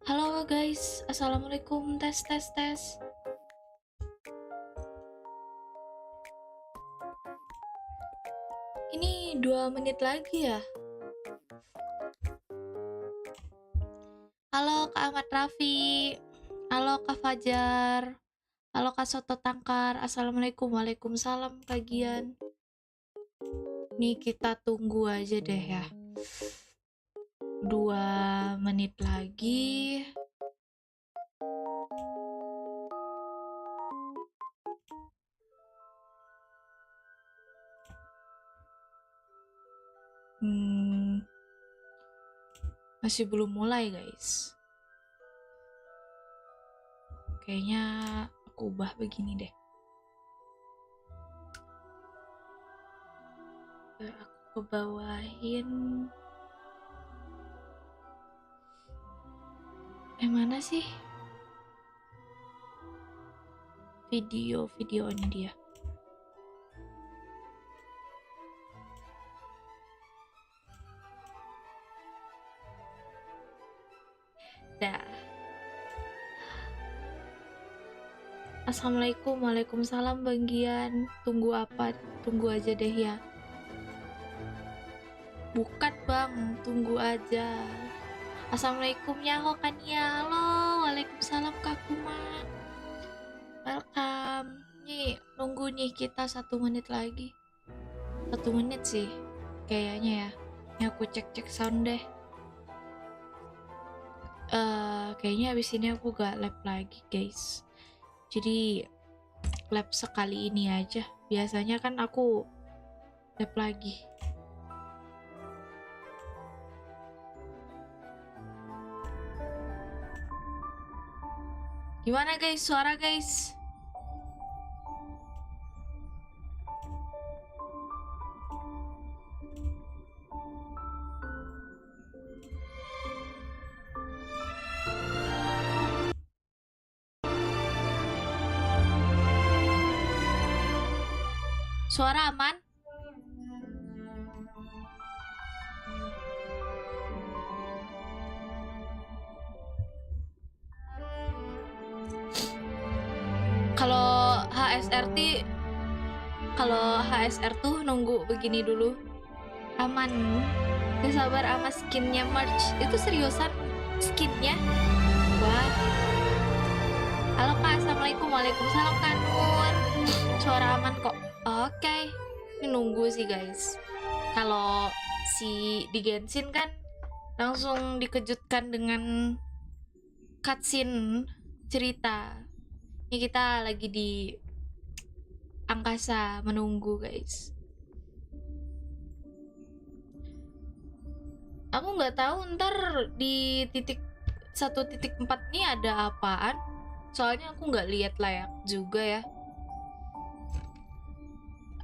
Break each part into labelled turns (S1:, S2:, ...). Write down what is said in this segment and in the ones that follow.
S1: Halo guys, assalamualaikum, tes tes tes. Ini 2 menit lagi ya. Halo Kak Ahmad Raffi, halo Kak Fajar, halo Kak Soto Tangkar, assalamualaikum, waalaikumsalam kagian. Nih kita tunggu aja deh ya. 2 menit lagi. Masih belum mulai guys. Kayaknya aku ubah begini deh. Aku bawahin. Mana sih? Video ini dia. Dah. Assalamualaikum, waalaikumsalam Bang Gian. Tunggu apa? Tunggu aja deh ya. Bukan Bang, tunggu aja. Assalamualaikum ya Hokania. Halo, waalaikumsalam Kak Kuma. Welcome. Nih, nunggu nih kita 1 menit lagi. 1 menit sih, kayaknya ya. Ini aku cek sound deh. Kayaknya abis ini aku gak live lagi guys. Jadi live sekali ini aja. Biasanya kan aku live lagi. Gimana guys, suara guys? Suara aman? Kalau HSR tuh nunggu begini dulu. Aman. Gak sabar sama skinnya merch. Itu seriusan skinnya? Wah. Halo Kak, assalamualaikum, waalaikumsalam Kak Nur. Suara aman kok. Oke. Ini nunggu sih guys. Kalau si di Genshin kan langsung dikejutkan dengan cutscene cerita. Ini kita lagi di angkasa menunggu guys. Aku nggak tahu ntar di 1.4 nih ada apaan. Soalnya aku nggak lihat layak juga ya.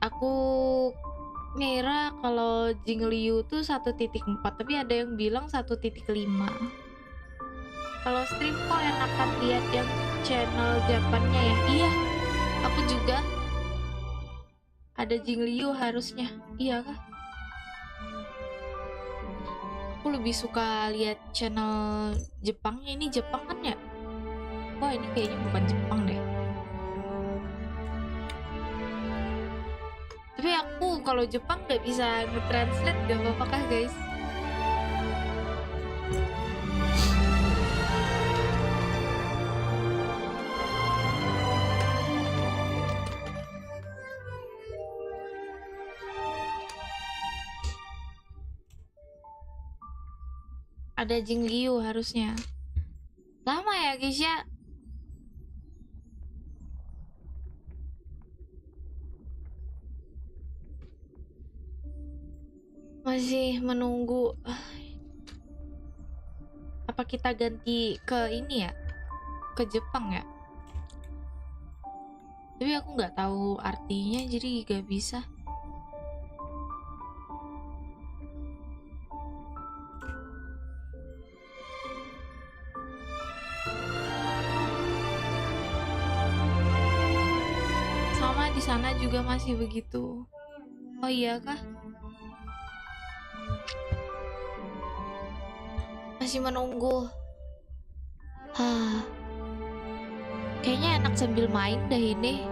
S1: Aku ngira kalau Jingliu tuh 1.4, tapi ada yang bilang 1.5. Kalau stream kok enakan lihat yang channel Japannya ya. Iya, aku juga. Ada Jingliu harusnya. Iya kah? Aku lebih suka lihat channel Jepangnya. Ini Jepang kan ya? Wah, ini kayaknya bukan Jepang deh. Tapi aku kalau Jepang nggak bisa nge-translate, gak apa-apa kah guys? Ada Jingliu harusnya. Lama ya guys ya. Masih menunggu. Apa kita ganti ke ini ya? Ke Jepang ya? Tapi aku nggak tahu artinya, jadi gak bisa. Sama di sana juga masih begitu. Oh iya kah? Masih menunggu. Hah. Kayaknya enak sambil main dah ini.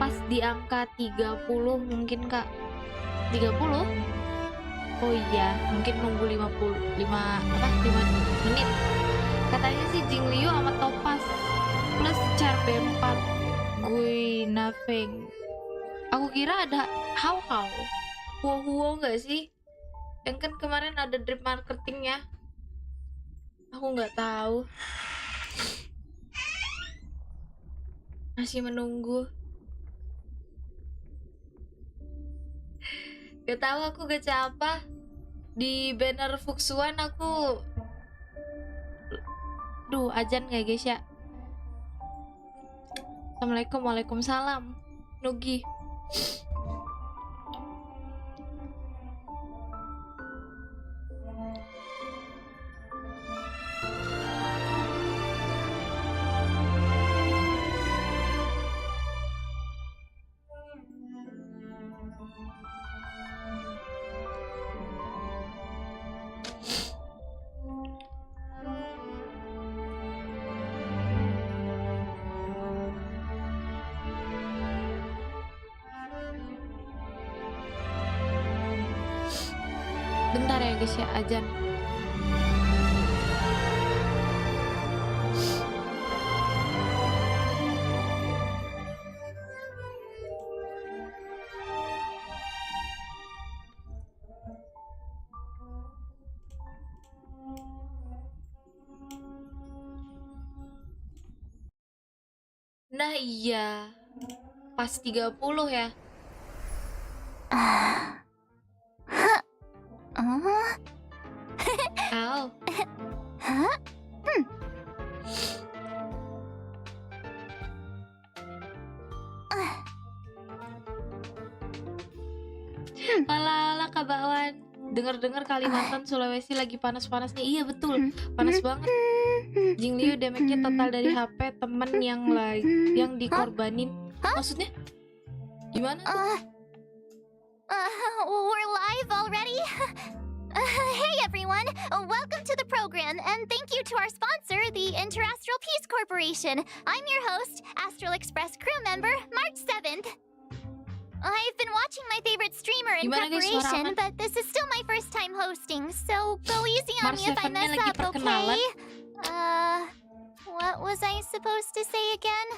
S1: Pas di angka 30 mungkin Kak. 30? Oh iya, mungkin nunggu 5 menit. Katanya sih Jingliu sama Topaz plus char B4. Gue nothing. Aku kira ada how Huo nggak sih? Yang kan kemarin ada drip marketingnya. Aku nggak tahu. Masih menunggu. Gak tahu aku gacha apa. Di banner Fuxuan aku. Duh, ajan gak guys ya? Assalamualaikum, waalaikumsalam. Nugi. Bentar ya guys ya, ajan. Nah iya, pas 30 ya. Au. Ala Kak Bakwan. Dengar-dengar Kalimantan Sulawesi lagi panas-panasnya. Iya betul, panas banget. Jingliu damage-nya total dari HP temen yang dikorbanin. Maksudnya gimana?
S2: We're live already? Hey everyone, welcome to the program and thank you to our sponsor, the Interastral Peace Corporation. I'm your host, Astral Express crew member, March 7th. I've been watching my favorite streamer in preparation, but this is still my first time hosting, so go easy on me if I mess up, okay? What was I supposed to say again?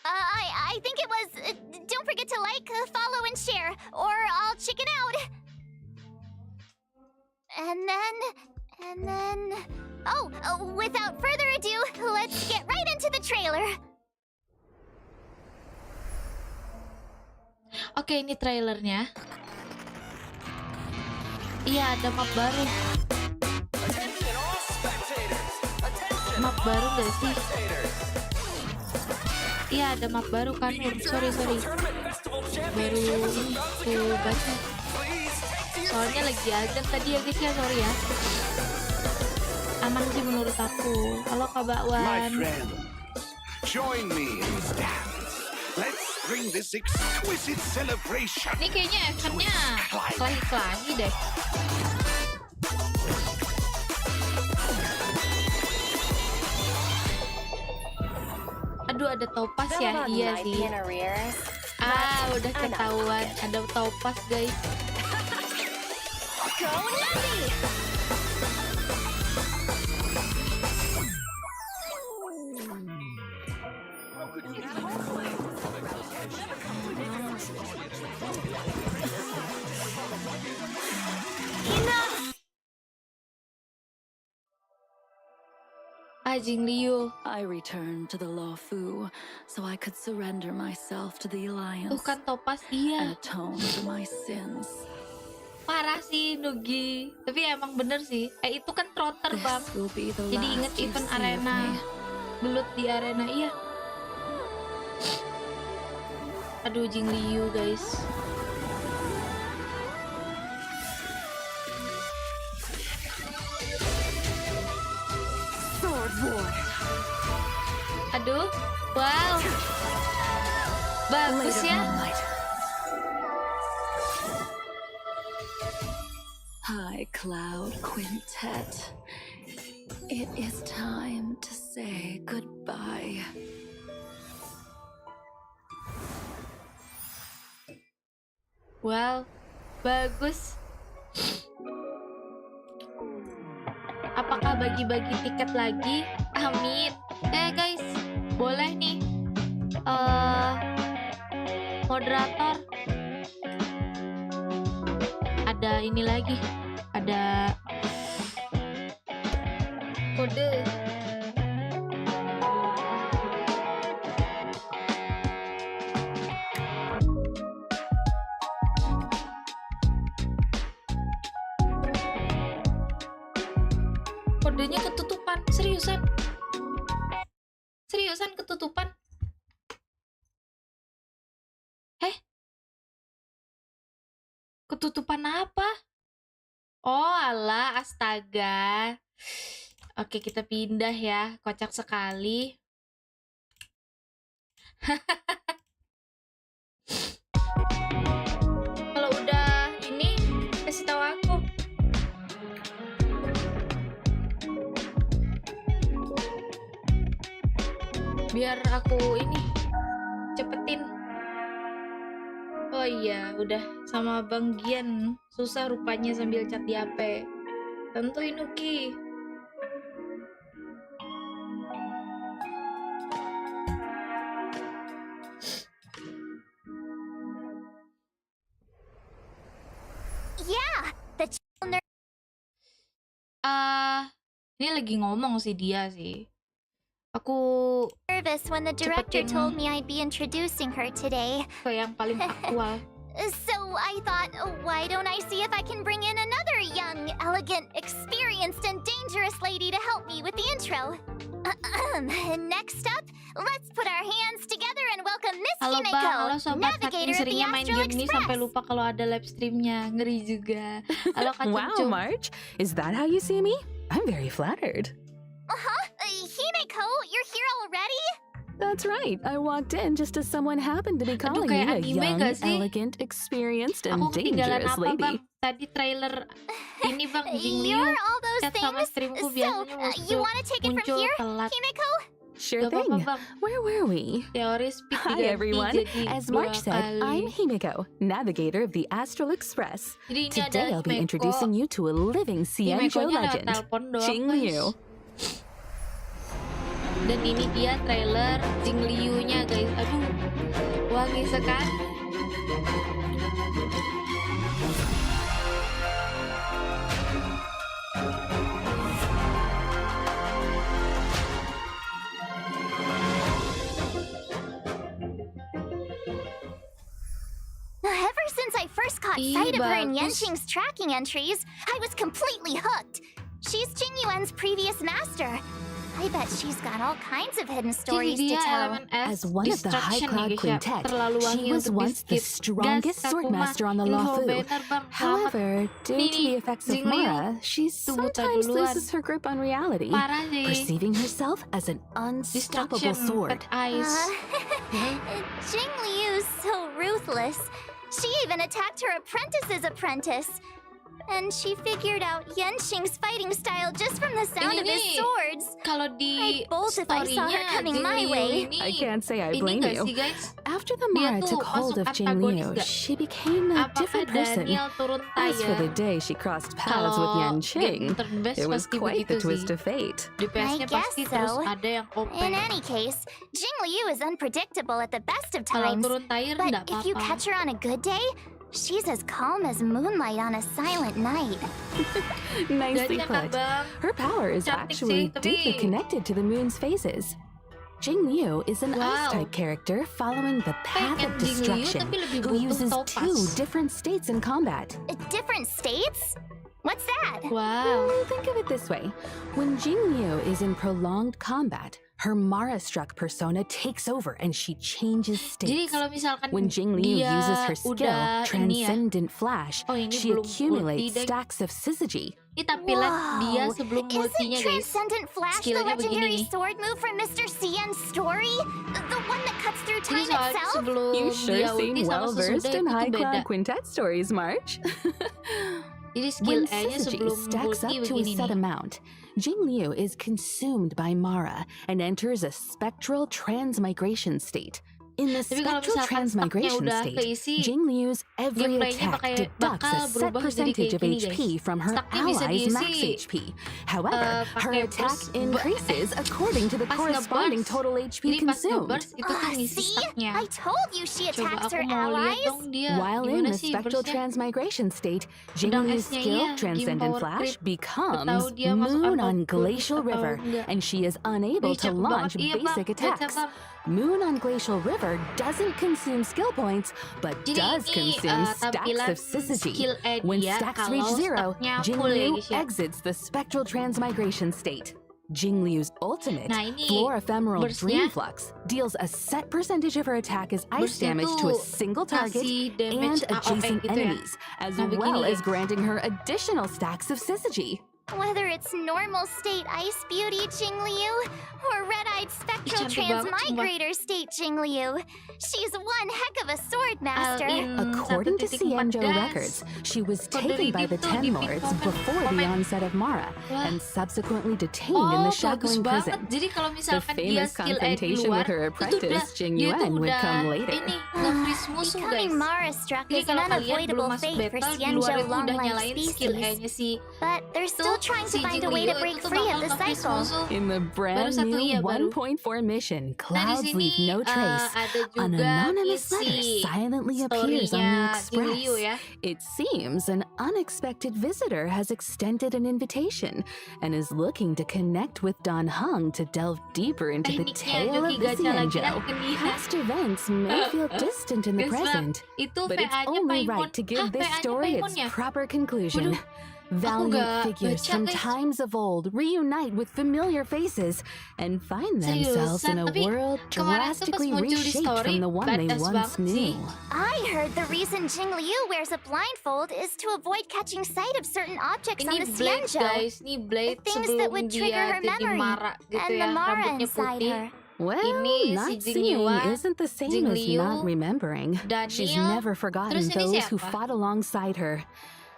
S2: I think it was, don't forget to like, follow, and share, or I'll chicken out. And then... Oh, without further ado, let's get right into the trailer.
S1: Oke, ini trailernya. Iya, ada map baru. Map baru gak sih? Iya, ada map baru kan. Sorry. Baru ini tuh baca. Soalnya lagi azan tadi ya guys ya, sorry ya. Aman sih menurut aku. Halo Kak Bakwan.
S3: Join me in this dance. Let's bring this exquisite celebration.
S1: Ini kayaknya eventnya kelahi-kelahi deh. Aduh, ada Topaz ya? Iya sih. Udah ketahuan ada Topaz guys. Jingliu.
S4: I returned to the Law Fu so I could surrender myself to the Alliance.
S1: Tuh kan Topaz,
S4: And
S1: iya.
S4: atone for my sins.
S1: Parah sih Nugi. Tapi emang bener sih. Itu kan trotter bang.
S4: This will be the
S1: Jadi inget
S4: last you
S1: event
S4: see of
S1: arena.
S4: me.
S1: Belut di arena, iya. Aduh, Jingliu guys. Aduh, wow. Bagus
S4: Later
S1: ya.
S4: moonlight. High Cloud Quintet. It is time to say goodbye.
S1: Well, bagus. Apakah bagi-bagi tiket lagi? Amin. Guys, boleh nih. Moderator. Ada ini lagi. Ada kode. Kodenya ketutupan. Seriusan? Seriusan ketutupan? Ketutupan apa? Oh alah, astaga. Oke, kita pindah ya. Kocak sekali. Kalau udah ini, kasih tahu aku. Biar aku ini cepetin. Oh iya, udah sama Bang Gian. Susah rupanya sambil chat di HP. Tentuin Uki.
S2: Yeah, the
S1: Ini lagi ngomong sih dia sih. Aku
S2: nervous when the director
S1: cepetin
S2: told me I'd be introducing her today.
S1: ke yang paling aktual.
S2: So I thought, why don't I see if I can bring in another young, elegant, experienced, and dangerous lady to help me with the intro. Next up, let's put our hands together and welcome Miss
S1: Halo Bang,
S2: Himeko,
S1: halo sobat, saking
S2: navigator of the
S1: seringnya main
S2: Astral
S1: game ini sampai
S2: Express.
S1: lupa kalau ada live streamnya. Ngeri juga. Halo Kak
S5: Wow,
S1: Cucu.
S5: March, is that how you see me? I'm very flattered.
S2: Himeko, you're here already?
S5: That's right. I walked in just as someone happened to be calling
S1: kayak
S5: me a
S1: anime
S5: young,
S1: gak sih?
S5: elegant, experienced, and
S1: Aku ketinggalan
S5: dangerous
S1: apa Bang?
S5: lady.
S1: Tadi trailer ini Bang, Jingliu.
S2: You're all those
S1: Chat sama
S2: things.
S1: streamku
S2: So,
S1: biasanya
S2: you want to take it from
S1: muncul
S2: here,
S1: telat.
S2: Himeko?
S5: Sure
S1: Gak apa-apa
S5: thing.
S1: Bang.
S5: Where were we?
S1: Teori speed
S5: Hi
S1: diganti
S5: everyone.
S1: jadi
S5: As
S1: 2
S5: March said, I'm
S1: kali.
S5: Himeko, navigator of the Astral Express.
S1: Jadi ini ada
S5: Today I'll be
S1: Himeko.
S5: introducing you to a living Xianzhou
S1: Himekonya lewat
S5: legend,
S1: telepon doang
S5: Jingliu.
S1: guys. Dan ini dia trailer Jingliu-nya guys. Aduh, wangi sekali.
S2: Ever since I first caught
S1: Ih,
S2: sight of her in
S1: bagus.
S2: Yenxing's tracking entries, I was completely hooked. She's Jingyuan's previous master. I bet she's got all kinds of hidden
S1: Jadi
S2: stories to
S1: dia
S2: tell.
S1: elemen S,
S5: As one of the High
S1: distraction
S5: Cloud
S1: nih guys ya.
S5: Quintet,
S1: Terlalu wangi
S5: she was
S1: untuk
S5: once the
S1: di-skip.
S5: strongest
S1: Gas,
S5: swordmaster on the
S1: Takuma,
S5: Law Fu.
S1: Info Banner, Bang. Selamat.
S5: However, due to the effects of
S1: Jingliu
S5: Murah, she
S1: tuh buta
S5: sometimes
S1: duluan.
S5: loses her grip on reality,
S1: Parah sih.
S5: perceiving herself as an unstoppable
S1: Distraction,
S5: sword.
S1: pet eyes.
S2: Jingliu's so ruthless. She even attacked her apprentice's apprentice. And she figured out Yenxing's fighting style just from the sound of his
S1: Ini nih,
S2: swords.
S1: kalau di
S2: I'd bolt if I saw her
S1: story-nya
S2: coming my
S1: Jingliu
S2: way.
S1: ini,
S5: I can't say I
S1: ini
S5: blame
S1: gak
S5: you.
S1: sih guys?
S5: After the
S1: Dia
S5: Mara
S1: tuh
S5: took hold
S1: masuk
S5: of
S1: antagonis
S5: Jingliu,
S1: gak?
S5: she became a
S1: Apakah
S5: different person.
S1: Daniel turun
S5: As for the
S1: tayar?
S5: day she crossed paths with
S1: Kalau
S5: Yanqing,
S1: game turn-based
S5: it was
S1: pasti
S5: quite the
S1: begitu
S5: twist
S1: sih.
S5: of fate.
S1: DPS-nya
S2: I guess
S1: pasti terus
S2: so.
S1: ada yang OP.
S2: In any case, Jingliu is unpredictable at the best of
S1: Kalau
S2: times.
S1: turun tayar
S2: But
S1: enggak
S2: if you
S1: apa-apa.
S2: catch her on a good day, she's as calm as moonlight on a silent night.
S5: Nicely
S1: Gajah kan
S5: put.
S1: Bang?
S5: Her power is
S1: Cantik
S5: actually
S1: sih, tapi-
S5: deeply connected to the moon's phases. Jingliu is an
S1: Wow.
S5: ice-type character following the path
S1: Pengen
S5: of
S1: Jingliu
S5: destruction,
S1: tapi lebih
S5: who
S1: butuh
S5: uses
S1: topas.
S5: 2 different states in combat.
S2: Different states? What's that?
S1: Wow.
S5: Think of it this way. When Jingliu is in prolonged combat, her Mara-struck persona takes over and she changes
S1: Jadi
S5: states.
S1: kalau misalkan
S5: When Jingliu
S1: dia
S5: uses her skill,
S1: udah ini ya,
S5: Transcendent Flash,
S1: Oh, ini
S5: she
S1: belum
S5: accumulates
S1: ulti deh.
S5: stacks of syzygy.
S1: Ini tampilan dia sebelum
S2: Isn't
S1: multinya guys.
S2: Transcendent Flash the
S1: Skillnya
S2: legendary
S1: begini nih.
S2: sword move from Mr. Cian's story? The one that cuts through
S1: Jadi
S2: time
S1: soalnya
S2: itself?
S1: sebelum
S5: You sure
S1: dia ulti
S5: seem
S1: sama
S5: well
S1: sesudah
S5: versed in
S1: itu tuh
S5: High
S1: beda.
S5: Cloud Quintet stories, March.
S1: Jadi skill
S5: When
S1: E-nya
S5: Syzygy
S1: sebelum
S5: stacks up
S1: ulti
S5: to a
S1: begini
S5: set
S1: nih.
S5: amount, Jingliu is consumed by Mara and enters a spectral transmigration state. In the
S1: Tapi kalau
S5: spectral
S1: misalkan stacknya
S5: transmigration
S1: udah
S5: state,
S1: keisi,
S5: Jingliu's every
S1: gameplaynya
S5: attack deducts
S1: bakal
S5: a set
S1: berubah jadi
S5: percentage
S1: kayak
S5: of
S1: gini,
S5: HP
S1: guys.
S5: from her
S1: Stacknya bisa
S5: allies' max
S1: diisi,
S5: HP. However, her
S1: pakai
S5: attack
S1: burst
S5: increases according to the
S1: pas
S5: corresponding
S1: nge-burst.
S5: total HP
S1: Jadi pas
S5: consumed.
S1: nge-burst itu tuh ngisi
S2: See?
S1: stacknya.
S2: I told you she
S1: Coba
S2: attacks
S1: aku
S2: her
S1: mau lihat
S2: allies.
S1: dong dia
S5: While in
S1: gimana
S5: the
S1: sih
S5: spectral
S1: burstnya.
S5: transmigration state,
S1: Pedang
S5: Jingliu's
S1: S-nya
S5: skill,
S1: iya, Game
S5: Transcendent
S1: Power
S5: Flash,
S1: Creep.
S5: becomes
S1: Tahu dia masuk
S5: Moon
S1: unpopular
S5: on Glacial
S1: atau
S5: River,
S1: enggak.
S5: and she is unable
S1: Wih,
S5: to
S1: cepet
S5: launch
S1: banget. Iya, Bang.
S5: basic
S1: Baca,
S5: attacks.
S1: Bang.
S5: Moon on Glacial River doesn't consume skill points, but
S1: Jadi
S5: does
S1: ini
S5: consume stacks
S1: tampilan
S5: of Syzygy.
S1: skill E
S5: When
S1: dia
S5: stacks
S1: kalau
S5: reach zero,
S1: stacknya full ya
S5: Jingliu
S1: guys ya.
S5: exits the spectral transmigration state. Jingliu's ultimate,
S1: Nah ini
S5: Floor Ephemeral
S1: burstnya,
S5: Dream Flux, deals a set percentage of her attack as ice
S1: burstnya
S5: damage to a
S1: tuh
S5: single target
S1: kasih
S5: and
S1: damage AOE
S5: adjacent
S1: gitu ya.
S5: enemies, as
S1: Nah
S5: well
S1: begini
S5: as
S1: guys.
S5: granting her additional stacks of Syzygy.
S2: Whether it's normal state Ice Beauty Jingliu or red-eyed spectral
S1: cantik banget, sumpah.
S2: transmigrator state Jingliu, she's one heck of a sword master.
S1: Alin
S5: According to
S1: 1.4
S5: Xianzhou
S1: das.
S5: records, she was
S1: Kode
S5: taken by
S1: redeem
S5: the
S1: tuh
S5: Ten
S1: di
S5: Lords
S1: komen.
S5: before the
S1: Komen.
S5: onset of Mara
S1: Wah.
S5: and subsequently detained in the
S1: Oh bagus
S5: shackling
S1: banget.
S5: prison.
S1: Jadi kalau
S5: The
S1: misalkan dia
S5: famous
S1: skill E di
S5: confrontation
S1: luar
S5: with her
S1: itu udah
S5: apprentice, Jing
S1: dia tuh
S5: Yuan, would
S1: udah
S5: come later.
S1: ini nge-freeze musuh guys.
S2: Becoming Mara-struck
S1: Jadi
S2: is an
S1: kalau kalian belum
S2: unavoidable
S1: masuk
S2: fate for
S1: battle di luar
S2: Xianzhou
S1: itu udah
S2: long-lived
S1: nyalain skill
S2: species.
S1: E-nya si
S2: But they're still trying to
S1: si
S2: find a way to
S1: Jingliu
S2: break
S1: itu tuh
S2: free of
S1: bakal
S2: the
S1: nge-freeze
S2: cycle.
S1: musuh.
S5: In the brand
S1: satu
S5: new
S1: iya baru.
S5: 1.4 mission,
S1: Nah di
S5: Clouds
S1: sini
S5: Leave No Trace,
S1: ada
S5: an
S1: juga
S5: anonymous letter
S1: isi
S5: silently appears on the
S1: story-nya
S5: Express.
S1: Jingliu ya.
S5: It seems an unexpected visitor has extended an invitation and is looking to connect with Dan Heng to delve deeper into the
S1: Tekniknya
S5: tale
S1: joki
S5: of the
S1: gacha lagi dah
S5: Xianzhou.
S1: ke dia.
S5: Past events may feel distant in the
S1: Guys, Bang,
S5: present,
S1: itu
S5: but it's
S1: VA-nya
S5: only
S1: Paimon.
S5: right to give this
S1: VA-nya
S5: story its
S1: Paimonnya.
S5: proper conclusion.
S1: Waduh,
S5: Valiant
S1: nggak
S5: figures
S1: baca,
S5: from
S1: guys.
S5: times of old reunite with familiar faces and find themselves in
S1: Seriusan,
S5: a
S1: tapi
S5: world
S1: kemarin tuh pas
S5: drastically
S1: muncul di
S5: reshaped
S1: story,
S5: from the one they
S1: badass
S5: once
S1: banget sih.
S5: knew.
S2: I heard the reason Jingliu wears a blindfold is to avoid catching sight of certain objects on
S1: Ini
S2: the
S1: Blade
S2: Xianzhou.
S1: guys, ini Blade
S2: Things
S1: sebelum
S2: that would trigger
S1: dia
S2: her
S1: jadi
S2: memory
S1: Mara gitu
S2: and
S1: ya,
S2: the Mara
S1: rambutnya
S2: inside
S1: putih.
S2: her.
S5: Well,
S1: Ini si
S5: not
S1: Jing
S5: seeing
S1: Yuan,
S5: isn't the same
S1: Jing
S5: as
S1: Liu,
S5: not remembering. She's
S1: Daniel,
S5: never forgotten
S1: terus ini
S5: those who
S1: siapa?
S5: fought alongside her.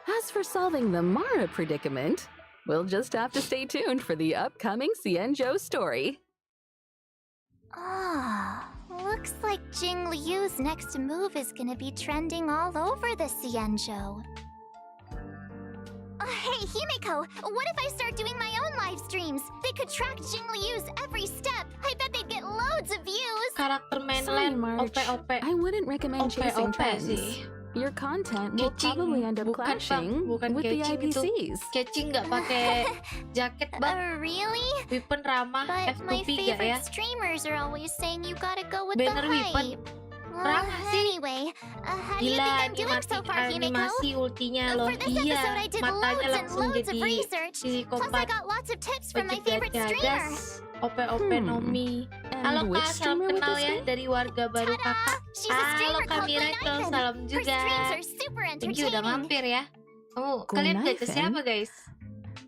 S5: As for solving the Mara predicament, we'll just have to stay tuned for the upcoming Xianzhou story.
S2: Ah, looks like Jingliu's next move is gonna be trending all over the Xianzhou. Hey, Himeko, what if I start doing my own live streams? They could track Jingliu's every step. I bet they'd get loads of views.
S1: Karakter
S5: Sorry,
S1: mainland
S5: Marge.
S1: OP-OP.
S5: I wouldn't recommend chasing
S1: OP-OP
S5: trends.
S1: sih.
S5: Your content will
S1: Catching,
S5: probably end up
S1: bukan, Bang,
S5: clashing
S1: bukan
S5: with the
S1: catching itu.
S5: IPCs.
S1: Catching nggak pakai jaket bang,
S2: Really?
S1: weapon ramah
S2: But my
S1: F2P nggak ya?
S2: favorite streamers are always saying you gotta go with
S1: Banner
S2: the
S1: weapon.
S2: hype. Well,
S1: Ramah sih.
S2: anyway, how do you
S1: Gila
S2: think I'm doing so far, Himeko?
S1: animasi ultinya loh.
S2: For this
S1: Iya,
S2: episode, I did
S1: matanya
S2: loads and
S1: langsung
S2: loads of
S1: jadi
S2: research. Plus, I
S1: psikopat.
S2: got lots of tips from my
S1: Bajak
S2: favorite streamer.
S1: gas, OP-OP
S5: Hmm.
S1: Nomi.
S5: And
S1: Halo
S5: which
S1: kak, salam
S5: streamer would
S1: kenal
S5: this
S1: ya
S5: be?
S1: dari warga baru
S2: Ta-da!
S1: kakak.
S2: She's a
S1: Halo
S2: streamer
S1: Kak
S2: called
S1: Miracle,
S2: Gwenaifen.
S1: salam
S2: Her
S1: juga.
S2: streams are super
S1: Thank you udah
S2: entertaining.
S1: mampir ya. Kalian gacha
S5: Gwenaifen?
S1: siapa guys?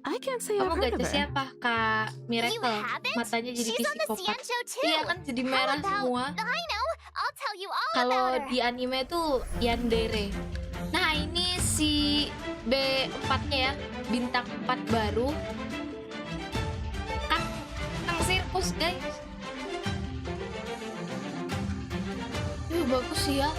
S5: I can't say I've
S1: Kamu
S5: heard
S1: gacha
S5: of her.
S1: siapa? Kak
S2: You
S1: Miracle.
S2: haven't?
S1: Matanya jadi
S2: She's on the
S1: psikopat.
S2: Xianzhou too.
S1: Iya kan jadi merah
S2: about-
S1: semua.
S2: I know. I'll tell you all
S1: Kalau
S2: about her.
S1: di anime tuh Yandere. Nah ini si B4-nya ya, bintang 4 baru. Kang sirkus guys. Bagus sih ya.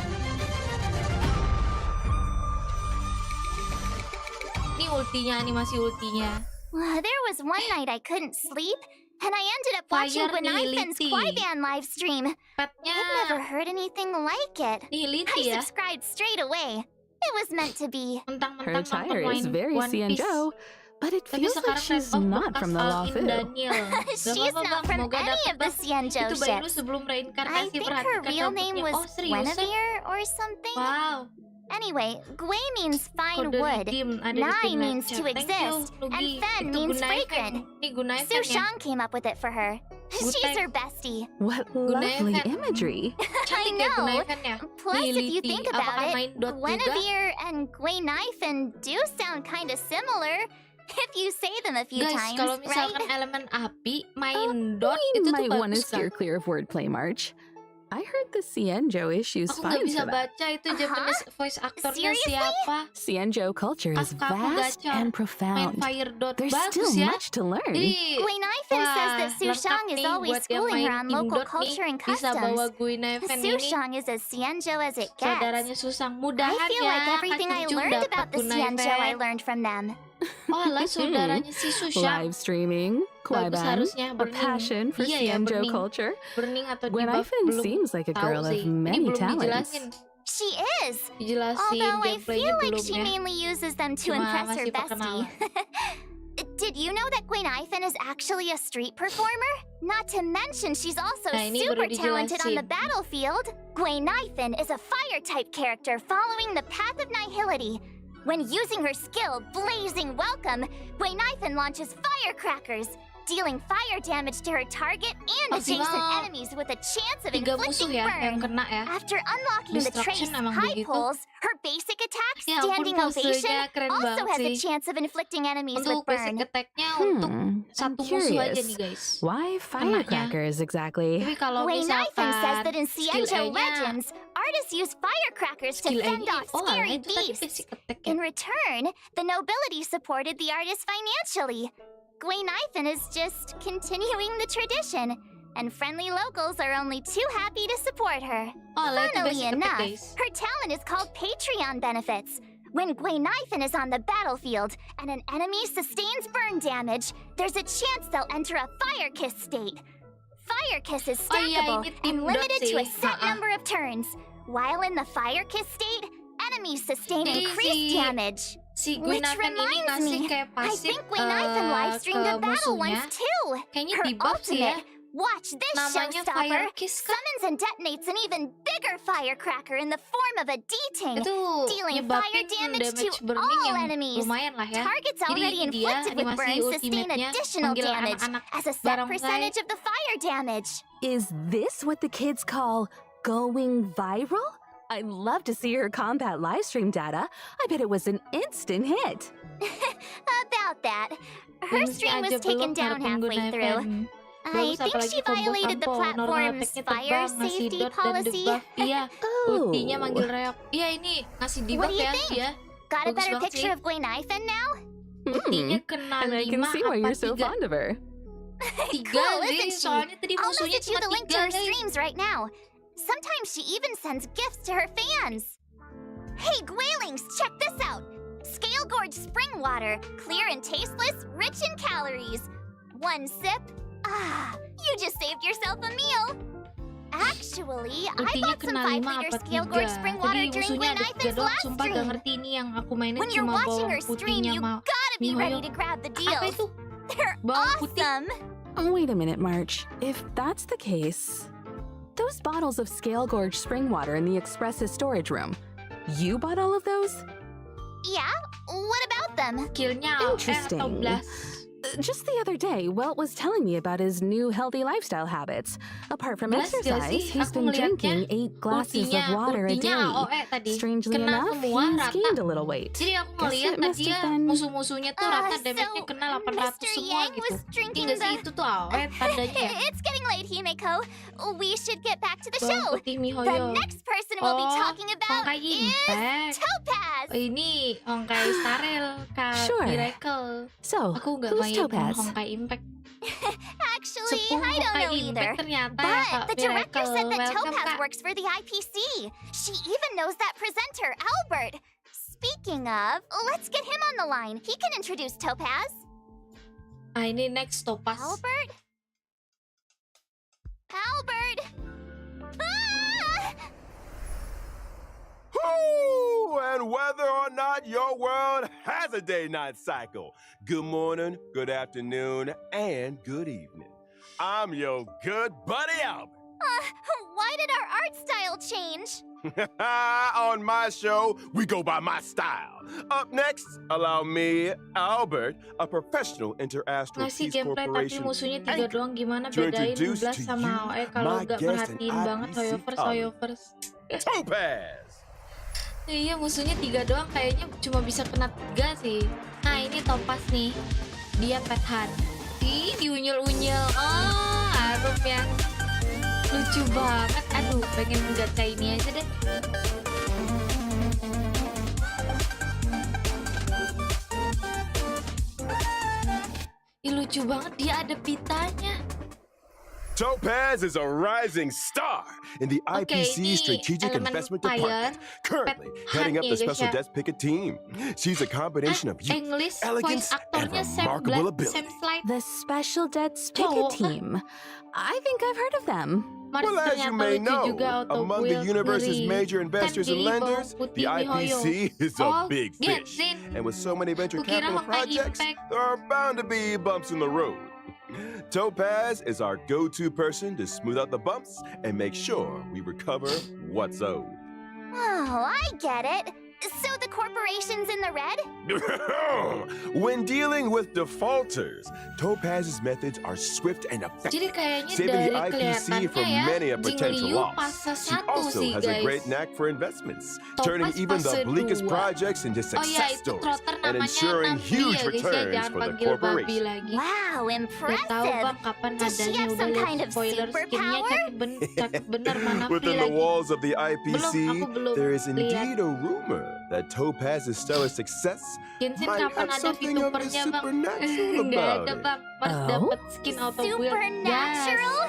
S1: Ini ultinya, animasi ultinya.
S2: There was one night I couldn't sleep, and I ended up watching
S1: Fire
S2: Gwenaifen's
S1: Nihility.
S2: Kwaiban live stream.
S1: Petnya
S2: I'd never heard anything like it.
S1: Nihility
S2: I
S1: ya.
S2: subscribed straight away. It was meant to be.
S5: Her
S1: Mentang-mentang
S5: attire is
S1: nonton
S5: very
S1: One Piece.
S5: Xianzhou, but it
S1: Tapi
S5: feels like
S1: sekarang
S5: she's
S1: Red Off
S5: not
S1: bekas
S5: from the
S1: All-in
S5: Lafu.
S1: Daniel. Gak
S2: She's
S1: apa-apa
S2: not
S1: bang,
S2: from
S1: semoga
S2: any
S1: dapet
S2: of the
S1: bang.
S2: Xianzhou
S1: Itu baru
S2: ships.
S1: sebelum
S2: I
S1: reinkarnasi,
S2: think her
S1: perhatikan
S2: real name
S1: rambutnya.
S2: was
S1: Oh seriusan?
S2: Guinevere or something.
S1: Wow.
S2: Anyway, Gui means fine
S1: Kode
S2: wood.
S1: redeem ada di
S2: Nai
S1: Steam
S2: means
S1: Ledger.
S2: to
S1: Thank you,
S2: exist,
S1: Nugi.
S2: and Fen
S1: Itu
S2: means
S1: Gunaifen.
S2: fragrant.
S1: Ini Gunaifen
S2: Su
S1: ya.
S2: Shang came up with it for her. She's
S1: Guteng.
S2: her bestie.
S5: What lovely
S1: Gwenaifen.
S5: imagery.
S1: Cantik ya
S2: know.
S1: Gunaifen ya.
S2: Plus, if you
S1: Nihility.
S2: think
S1: Apakah
S2: about
S1: main
S2: it,
S1: dot juga?
S2: Guinevere and Gwenaifen do sound kind of similar if you say them a few
S1: Guys,
S2: times,
S1: kalau
S2: right?
S1: misalkan elemen api, main dot
S5: You
S1: itu tuh
S5: might want to
S1: bagus
S5: steer
S1: kan?
S5: clear of wordplay, March. I heard the Cienjo issue's
S1: Aku nggak
S5: fine
S1: bisa
S5: for that.
S1: baca itu Japanese voice actornya
S2: Seriously?
S1: siapa.
S5: Cienjo culture is
S1: After aku
S5: vast
S1: gacha,
S5: and
S1: Main
S5: profound.
S1: Fire Dot.
S5: There's
S1: Bagus
S5: still
S1: ya.
S5: much to learn.
S1: Jadi
S2: Guinaifen says that
S1: lengkap
S2: Sushang is
S1: nih
S2: always
S1: buat yang
S2: schooling her
S1: main
S2: on
S1: Team
S2: local
S1: Dot nih,
S2: culture and
S1: bisa bawa
S2: customs.
S1: Guinaifen ini
S2: Sushang is as Cienjo as it
S1: saudaranya
S2: gets.
S1: Susang.
S2: I
S1: Mudahan
S2: feel
S1: ya
S2: like everything
S1: Kak
S2: I
S1: Jung
S2: learned
S1: dapat
S2: about the Cienjo I
S1: Guinaifen.
S2: learned from them.
S1: Oh lah saudaranya si Susang.
S5: Live streaming,
S1: Bagus
S5: Kwaiban,
S1: harusnya
S5: a
S1: Burning.
S5: passion for
S1: Iya ya,
S5: Cienjo
S1: Burning.
S5: culture.
S1: Burning atau
S5: Gwen
S1: Debuff
S5: Ifen
S1: belum
S5: seems like a
S1: tahu
S5: girl of
S1: sih. Ini
S5: many
S1: belum
S5: talents.
S1: dijelasin.
S2: She is.
S1: Dijelasin
S2: Although I
S1: gameplaynya
S2: feel like
S1: belum
S2: she
S1: ya.
S2: mainly uses them to
S1: Cuma
S2: impress her
S1: masih perkenalan.
S2: bestie. Did you know that Guinaifen is actually a street performer? Not to mention she's also
S1: Nah, ini
S2: super
S1: baru
S2: talented on the
S1: dijelasin.
S2: battlefield. Guinaifen is a fire-type character following the path of nihility. When using her skill, Blazing Welcome, Guinaifen launches firecrackers, dealing fire damage to her target and adjacent
S1: Maksimal
S2: enemies with a chance of
S1: 3 musuh
S2: inflicting
S1: ya yang
S2: burn.
S1: kena ya.
S2: After unlocking the
S1: Destruction
S2: trace
S1: emang
S2: high
S1: begitu.
S2: pulls, her basic attack,
S1: Ya ampun,
S2: Standing Ovation,
S1: posenya keren
S2: also
S1: banget
S2: has a
S1: sih.
S2: chance of inflicting enemies with
S1: Untuk basic
S2: burn.
S1: attack-nya untuk
S5: I'm
S1: satu musuh aja nih
S5: curious.
S1: guys.
S5: Why firecrackers exactly?
S1: Tapi kalau
S2: Guinaifen says
S1: misalkan
S2: that in
S1: skill
S2: Cienjo
S1: A-nya
S2: Legends, artists use firecrackers to
S1: skill
S2: fend
S1: A-nya
S2: off
S1: oh alah
S2: scary
S1: itu tadi
S2: beasts.
S1: basic attack ya.
S2: In return, the nobility supported the artist financially. Guinaifen is just continuing the tradition, and friendly locals are only too happy to support her.
S1: Oh alah itu
S2: Funnily
S1: basic attack
S2: enough,
S1: guys.
S2: her talent is called Patreon benefits. When Guinaifen is on the battlefield and an enemy sustains burn damage, there's a chance they'll enter a Fire Kiss state. Fire Kiss is
S1: Oh iya,
S2: stackable
S1: ini Team
S2: and
S1: Dot
S2: limited to a
S1: sih.
S2: set
S1: Ha-ha.
S2: number of turns. While in the Fire Kiss state, enemies sustain
S1: Jadi
S2: increased damage.
S1: Si
S2: Which
S1: Guinaifen ini
S2: reminds
S1: ngasih
S2: me,
S1: kayak
S2: I
S1: pasif
S2: think Guinaifen live streamed
S1: ke
S2: a battle
S1: musuhnya.
S2: once too.
S1: Kayaknya
S2: Her
S1: debuff sih ya.
S2: ultimate, watch this
S1: Namanya
S2: showstopper,
S1: Fire Kiss kan.
S2: summons and detonates an even bigger firecracker in the form of a D-Ting,
S1: Itu
S2: dealing fire
S1: nyebabin
S2: damage to
S1: burning
S2: all
S1: yang
S2: enemies.
S1: lumayan lah ya.
S2: Targets
S1: Jadi
S2: already
S1: dia
S2: inflicted with
S1: animasi
S2: burns sustain
S1: ultimate-nya
S2: additional
S1: panggil
S2: damage
S1: anak-anak
S2: as a set
S1: barongsai.
S2: percentage of the fire damage.
S5: Is this what the kids call going viral? I'd love to see her combat livestream data. I bet it was an instant hit.
S2: About that, her
S1: Yang
S2: stream
S1: aja
S2: was taken
S1: belum
S2: down
S1: ngarepin
S2: halfway through.
S1: Guinaifen.
S2: I
S1: Bagus
S2: think
S1: apalagi
S2: she
S1: combo
S2: violated the
S1: combo, normal
S2: platform's
S1: attack-nya
S2: fire
S1: terbang, ngasih
S2: safety
S1: dot dan
S2: policy.
S1: debuff. Iya,
S5: Oh.
S1: ultinya manggil reok. Iya ini ngasih
S2: What
S1: debuff
S2: do you
S1: ya
S2: think?
S1: dia.
S2: Got a
S1: Bagus
S2: better
S1: banget
S2: picture
S1: sih.
S2: of Guinaifen now?
S1: Ultinya kena
S5: And I can
S1: 5
S5: see why
S1: apa
S5: you're so
S1: 3?
S5: fond of her.
S1: 3
S2: Cool,
S1: sih,
S2: isn't she?
S1: soalnya tadi
S2: I'll
S1: musuhnya
S2: message you
S1: cuma
S2: the link to
S1: 3
S2: her
S1: guys.
S2: streams right now. Sometimes she even sends gifts to her fans. Hey, Gwalings, check this out. Scale Gorge spring water, clear and tasteless, rich in calories. One sip. Ah, you just saved yourself a meal. Actually, I
S1: Ultinya
S2: bought some
S1: kena 5
S2: 5-liter
S1: apa
S2: Scale Gorge
S1: 3.
S2: spring water
S1: Tadi
S2: during
S1: musuhnya ada 3
S2: Guinaifen's
S1: doang,
S2: last
S1: sumpah gak
S2: stream.
S1: ngerti ini yang aku mainin
S2: When you're
S1: cuma
S2: watching
S1: bawang
S2: her stream,
S1: putihnya
S2: you
S1: mau.
S2: gotta be
S1: Mihoyo.
S2: ready to grab the
S1: Apa
S2: deals.
S1: itu?
S2: They're
S1: Bawang putih?
S2: awesome.
S5: Wait a minute, March. If that's the case, those bottles of Scale Gorge spring water in the Express's storage room, you bought all of those?
S2: Yeah, what about them?
S1: Skillnya atau
S5: Interesting.
S1: blast.
S5: Just the other day, Welt was telling me about his new healthy lifestyle habits. Apart from
S1: Blast gak
S5: exercise,
S1: sih?
S5: he's
S1: Aku
S5: been
S1: ngeliatnya
S5: drinking 8 glasses of water a
S1: ultinya
S5: day.
S1: AOE tadi.
S5: Strangely
S1: Kena
S5: enough,
S1: semua
S5: he's
S1: rata.
S5: gained a little weight.
S1: Jadi aku
S5: Guess
S1: ngeliat
S5: it
S1: tadi
S5: must
S1: ya
S5: have been-
S1: musuh-musuhnya tuh rata
S2: So,
S1: damage-nya kena 800
S2: Mr.
S1: semua
S2: Yang
S1: gitu.
S2: was
S1: Iya
S2: drinking
S1: gak sih
S2: the-
S1: itu tuh AOE tandanya ya.
S2: It's getting late, Himeko. We should get back to the
S1: Bawang
S2: show.
S1: putih
S2: The
S1: Mihoyo.
S2: next person we'll be
S1: Oh,
S2: talking about
S1: Honkai
S2: is
S1: Impact.
S2: Topaz.
S1: Oh, ini Honkai Starel, Kak
S5: Sure.
S1: Miracle.
S5: So,
S1: Aku nggak
S5: who's
S1: main
S5: Topaz?
S1: Honkai Impact.
S2: Actually,
S1: Sepuh
S2: I don't
S1: Honkai
S2: know either.
S1: Impact ternyata ya
S2: But
S1: Kak
S2: the director
S1: Miracle.
S2: said that
S1: Welcome
S2: Topaz
S1: Kak.
S2: works for the IPC. She even knows that presenter, Albert. Speaking of, let's get him on the line. He can introduce Topaz.
S1: Ah ini next Topaz.
S2: Albert? Albert! Ah!
S6: Whoo! And whether or not your world has a day-night cycle, good morning, good afternoon, and good evening. I'm your good buddy Albert.
S2: Why did our art style change?
S6: On my show, we go by my style. Up next, allow me, Albert, a professional interastral
S1: Ngasih
S6: peace
S1: gameplay tapi
S6: corporation
S1: musuhnya 3
S6: anchor,
S1: doang gimana
S6: to
S1: bedain
S6: introduce
S1: Blast
S6: to
S1: sama
S6: you
S1: AOE kalau
S6: my
S1: nggak
S6: guest and
S1: merhatiin banget
S6: IPC
S1: Hoyovers.
S6: colleague. Topaz!
S1: Iya musuhnya 3 doang kayaknya cuma bisa kena 3 sih. Nah ini Topaz nih. Dia pet hunt. Ih diunyel-unyel. Oh harum ya. Lucu banget. Aduh, pengen gacha ini aja deh. Ih, lucu banget, dia ada pitanya.
S6: Topaz is a rising star in the IPC
S1: ini
S6: Strategic
S1: elemen
S6: Investment
S1: fire,
S6: Department, currently heading up
S1: nih,
S6: the
S1: guys,
S6: Special
S1: ya.
S6: Desk Picket Team. She's a combination of youth,
S1: English
S6: elegance,
S1: voice
S6: and
S1: aktornya
S6: remarkable
S1: Sam
S6: ability.
S1: Slide.
S5: The Special Debts
S1: Cowok
S5: Picket
S1: kah?
S5: Team. I think I've heard of them.
S1: Mars
S6: Well, as you
S1: ternyata
S6: may
S1: lucu
S6: know,
S1: juga, auto
S6: among the
S1: build
S6: universe's
S1: dari
S6: major investors and
S1: Tandy,
S6: lenders,
S1: bawang
S6: the
S1: putih, mihoyo.
S6: IPC is a
S1: Oh,
S6: big fish.
S1: Genzin.
S6: And with so many venture
S1: Kukira
S6: capital
S1: Honkai
S6: projects,
S1: Impact.
S6: there are bound to be bumps in the road. Topaz is our go-to person to smooth out the bumps and make sure we recover what's owed.
S2: Oh, I get it. So the corporation's in the red?
S6: When dealing with defaulters, Topaz's methods are swift and
S1: Jadi
S6: effective,
S1: kayaknya
S6: saving
S1: dari
S6: the IPC from
S1: kelihatannya ya,
S6: many a
S1: Jing
S6: potential
S1: Liu
S6: loss.
S1: fase
S6: She
S1: 1
S6: also
S1: sih,
S6: has a
S1: guys.
S6: great knack for investments,
S1: Topaz
S6: turning even the
S1: fase
S6: bleakest
S1: 2.
S6: projects into
S1: Oh ya,
S6: success
S1: itu
S6: stories
S1: trotter
S6: and
S1: namanya
S6: ensuring
S1: Nambi
S6: huge
S1: ya guys ya,
S6: returns
S1: jangan
S6: for the
S1: panggil babi
S6: corporation.
S1: lagi.
S2: Wow,
S1: Gak tahu
S2: impressive.
S1: bang kapan
S2: Does she
S1: adanya,
S2: have
S1: udah
S2: some
S1: lihat
S2: kind of
S1: spoiler skinnya
S2: superpower?
S1: cakep bener mana free
S6: Within the
S1: lagi.
S6: walls of the IPC,
S1: Aku belum
S6: there is
S1: lihat.
S6: indeed a rumor that Topaz's stellar success
S1: Genshin
S6: might
S1: kapan
S6: have
S1: ada
S6: something of the
S1: VTubernya bang?
S6: supernatural
S1: Gak
S6: about
S1: ada
S6: it.
S1: bang, harus
S5: Oh?
S1: dapet skin auto build.
S2: Supernatural?